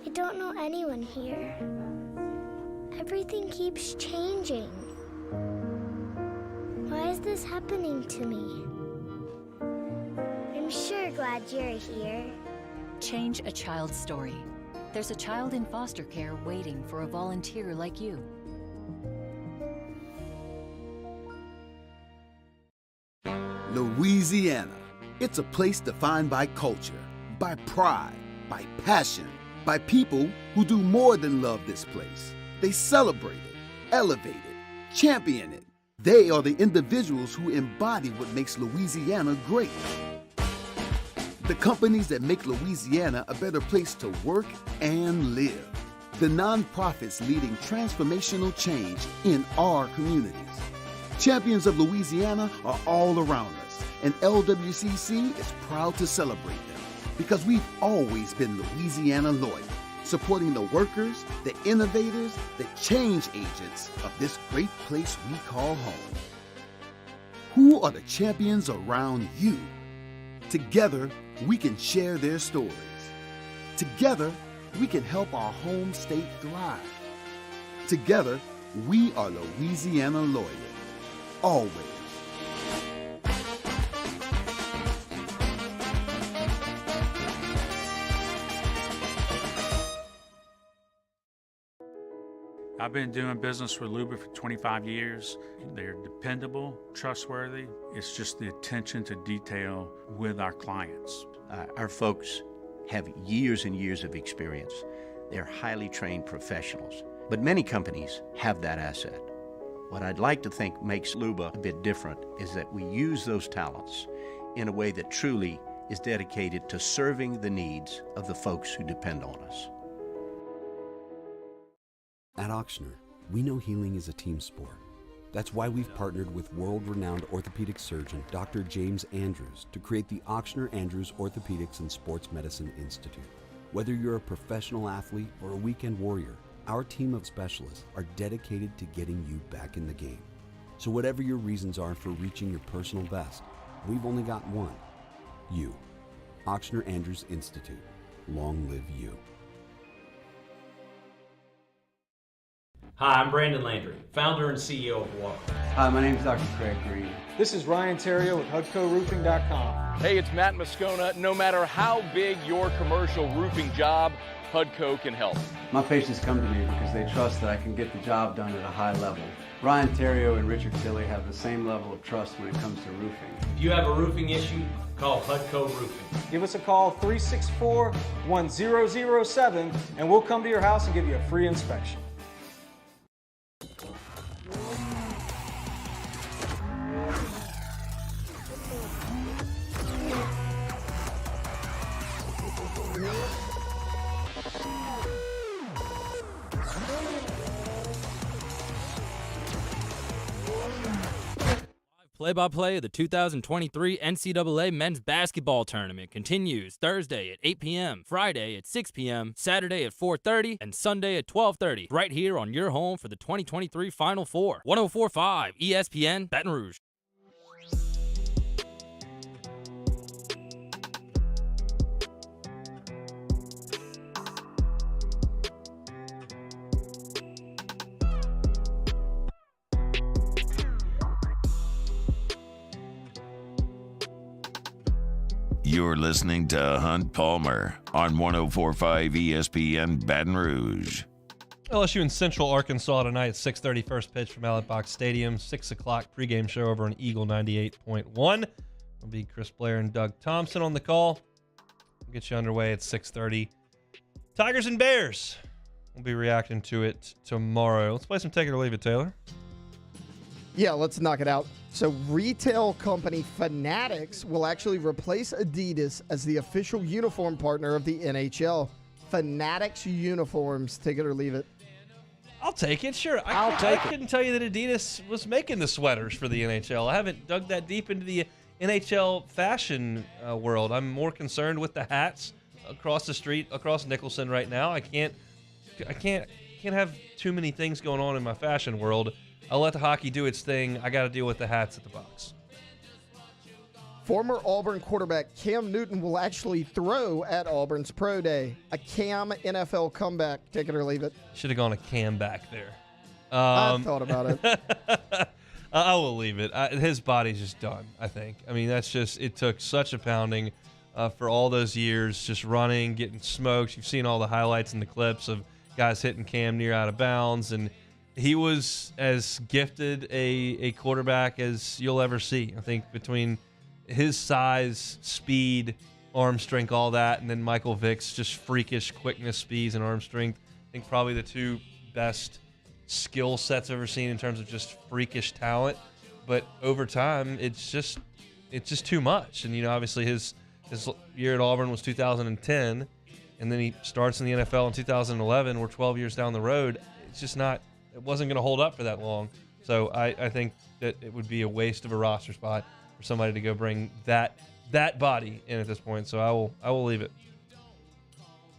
I don't know anyone here. Everything keeps changing. Why is this happening to me? I'm sure glad you're here. Change a child's story. There's a child in foster care waiting for a volunteer like you. Louisiana. It's a place defined by culture, by pride, by passion, by people who do more than love this place. They celebrate it, elevate it, champion it. They are the individuals who embody what makes Louisiana great. The companies that make Louisiana a better place to work and live. The nonprofits leading transformational change in our communities. Champions of Louisiana are all around us, and LWCC is proud to celebrate them because we've always been Louisiana loyal, supporting the workers, the innovators, the change agents of this great place we call home. Who are the champions around you? Together, we can share their stories. Together, we can help our home state thrive. Together, we are Louisiana loyal. Always. I've been doing business with Luba for 25 years. They're dependable, trustworthy. It's just the attention to detail with our clients. Our folks have years and years of experience. They're highly trained professionals. But many companies have that asset. What I'd like to think makes Luba a bit different is that we use those talents in a way that truly is dedicated to serving the needs of the folks who depend on us. At Auctioner, we know healing is a team sport. That's why we've partnered with world-renowned orthopedic surgeon Dr. James Andrews to create the Auctioner Andrews Orthopedics and Sports Medicine Institute. Whether you're a professional athlete or a weekend warrior, our team of specialists are dedicated to getting you back in the game. So whatever your reasons are for reaching your personal best, we've only got one. You. Auctioner Andrews Institute. Long live you. Hi, I'm Brandon Landry, founder and CEO of Walker. Hi, my name is Dr. Craig Green. This is Ryan Terrio with HUDCORoofing.com. Hey, it's Matt Moscona. No matter how big your commercial roofing job, HUDCO can help. My patients come to me because they trust that I can get the job done at a high level. Ryan Terrio and Richard Tilley have the same level of trust when it comes to roofing. If you have a roofing issue, call HUDCO Roofing. Give us a call, 364-1007, and we'll come to your house and give you a free inspection. Play-by-play of the 2023 NCAA Men's Basketball Tournament continues Thursday at 8 p.m., Friday at 6 p.m., Saturday at 4:30, and Sunday at 12:30, right here on your home for the 2023 Final Four. 104.5 ESPN Baton Rouge. You're listening to Hunt Palmer on 104.5 ESPN Baton Rouge. LSU in Central Arkansas tonight at 6:30, first pitch from Allied Box Stadium. 6 o'clock pregame show over on Eagle 98.1. It'll be Chris Blair and Doug Thompson on the call. We'll get you underway at 6:30. Tigers and Bears. We'll be reacting to it tomorrow. Let's play some Take It or Leave It, Taylor. Yeah, let's knock it out. So retail company Fanatics will actually replace Adidas as the official uniform partner of the NHL. Fanatics uniforms, take it or leave it. I'll take it. Sure, I'll I take it. couldn't tell you that Adidas was making the sweaters for the NHL. I haven't dug that deep into the NHL fashion world. I'm more concerned with the hats across the street, across Nicholson right now. I can't have too many things going on in my fashion world. I'll let the hockey do its thing. I got to deal with the hats at the box. Former Auburn quarterback Cam Newton will actually throw at Auburn's Pro Day. A Cam NFL comeback. Take it or leave it. Should have gone a Cam back there. I thought about it. I will leave it. His body's just done, I think. I mean, it took such a pounding for all those years, just running, getting smoked. You've seen all the highlights and the clips of guys hitting Cam near out of bounds, and he was as gifted a quarterback as you'll ever see. I think between his size, speed, arm strength, all that, and then Michael Vick's just freakish quickness, speeds, and arm strength. I think probably the two best skill sets I've ever seen in terms of just freakish talent. But over time, it's just too much. And obviously his year at Auburn was 2010, and then he starts in the NFL in 2011. We're 12 years down the road. It's just not. It wasn't going to hold up for that long. So I think that it would be a waste of a roster spot for somebody to go bring that body in at this point. So I will leave it.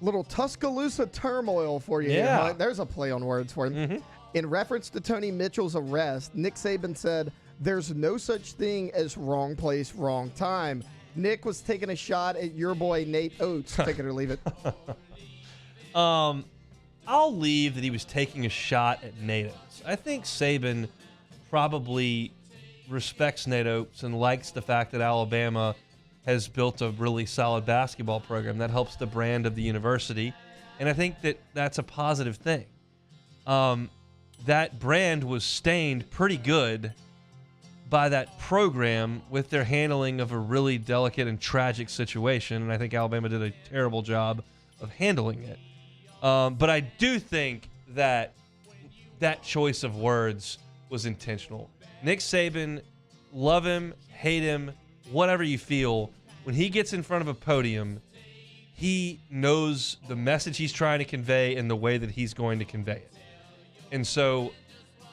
Little Tuscaloosa turmoil for you. Yeah. Here. There's a play on words for him. Mm-hmm. In reference to Tony Mitchell's arrest, Nick Saban said, "There's no such thing as wrong place, wrong time." Nick was taking a shot at your boy Nate Oates. Take it or leave it. I'll leave that he was taking a shot at Nate Oates. I think Saban probably respects Nate Oates and likes the fact that Alabama has built a really solid basketball program that helps the brand of the university, and I think that that's a positive thing. That brand was stained pretty good by that program with their handling of a really delicate and tragic situation, and I think Alabama did a terrible job of handling it. But I do think that choice of words was intentional. Nick Saban, love him, hate him, whatever you feel, when he gets in front of a podium, he knows the message he's trying to convey and the way that he's going to convey it. And so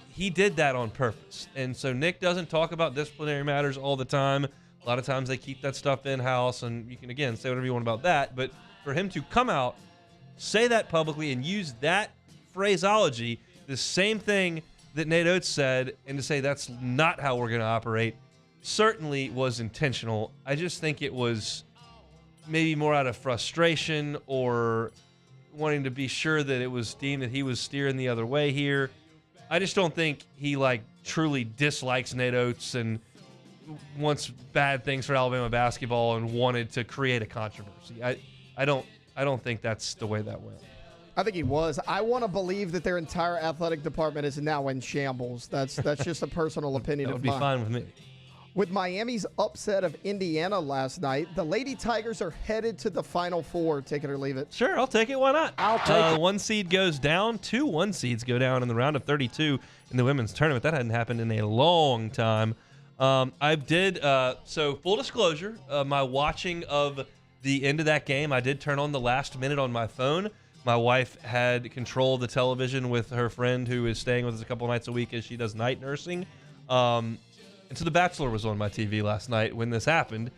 he did that on purpose. And so Nick doesn't talk about disciplinary matters all the time. A lot of times they keep that stuff in-house, and you can, again, say whatever you want about that. But for him to come out, say that publicly, and use that phraseology, the same thing that Nate Oates said, and to say that's not how we're going to operate, certainly was intentional. I just think it was maybe more out of frustration or wanting to be sure that it was deemed that he was steering the other way here. I just don't think he truly dislikes Nate Oates and wants bad things for Alabama basketball and wanted to create a controversy. I don't think that's the way that went. I think he was. I want to believe that their entire athletic department is now in shambles. That's just a personal opinion That of would be mine. fine with me. With Miami's upset of Indiana last night, the Lady Tigers are headed to the Final Four. Take it or leave it. Sure, I'll take it. Why not? I'll take it. One seed goes down. 2 1 seeds go down in the round of 32 in the women's tournament. That hadn't happened in a long time. So full disclosure, my watching of the end of that game, I did turn on the last minute on my phone. My wife had control of the television with her friend who is staying with us a couple nights a week as she does night nursing. And so The Bachelor was on my TV last night when this happened,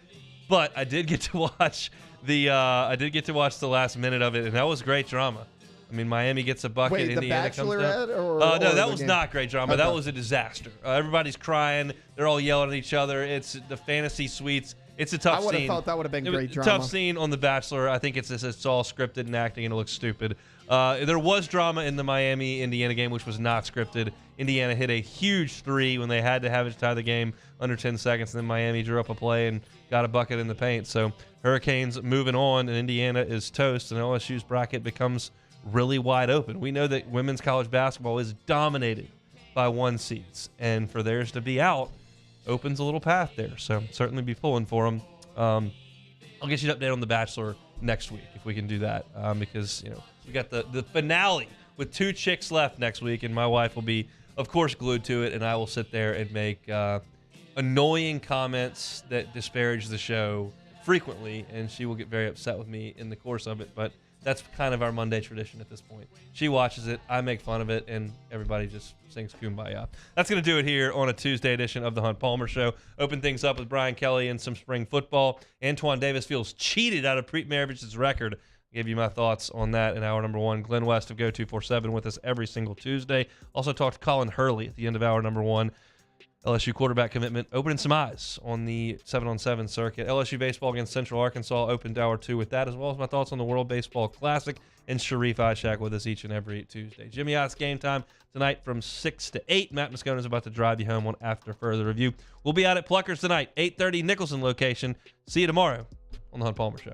but I did get to watch the last minute of it, and that was great drama. I mean, Miami gets a bucket. Wait, Indiana The comes down. Bachelorette or No, that the was game? not great drama. Okay. That was a disaster. Everybody's crying. They're all yelling at each other. It's the fantasy suites. It's a tough I would have scene. thought that would have been It was great a drama. Tough scene on The Bachelor. I think it's all scripted and acting, and it looks stupid. There was drama in the Miami-Indiana game, which was not scripted. Indiana hit a huge three when they had to have it to tie the game under 10 seconds, and then Miami drew up a play and got a bucket in the paint. So Hurricanes moving on, and Indiana is toast, and LSU's bracket becomes really wide open. We know that women's college basketball is dominated by 1 seeds, and for theirs to be out opens a little path there. So certainly be pulling for them. I'll get you an update on The Bachelor next week if we can do that, because we got the finale with 2 chicks left next week, and my wife will be, of course, glued to it, and I will sit there and make annoying comments that disparage the show frequently, and she will get very upset with me in the course of it. But That's kind of our Monday tradition at this point. She watches it, I make fun of it, and everybody just sings Kumbaya. That's going to do it here on a Tuesday edition of the Hunt Palmer Show. Open things up with Brian Kelly and some spring football. Antoine Davis feels cheated out of Pete Maravich's record. I'll give you my thoughts on that in hour number 1. Glenn West of Go247 with us every single Tuesday. Also talked to Colin Hurley at the end of hour number 1. LSU quarterback commitment opening some eyes on the 7-on-7 circuit. LSU baseball against Central Arkansas opened hour 2 with that, as well as my thoughts on the World Baseball Classic. And Sharif Ishak with us each and every Tuesday. Jimmy Ott's Game Time tonight from 6 to 8. Matt Moscona is about to drive you home on After Further Review. We'll be out at Pluckers tonight, 8:30 Nicholson location. See you tomorrow on the Hunt Palmer Show.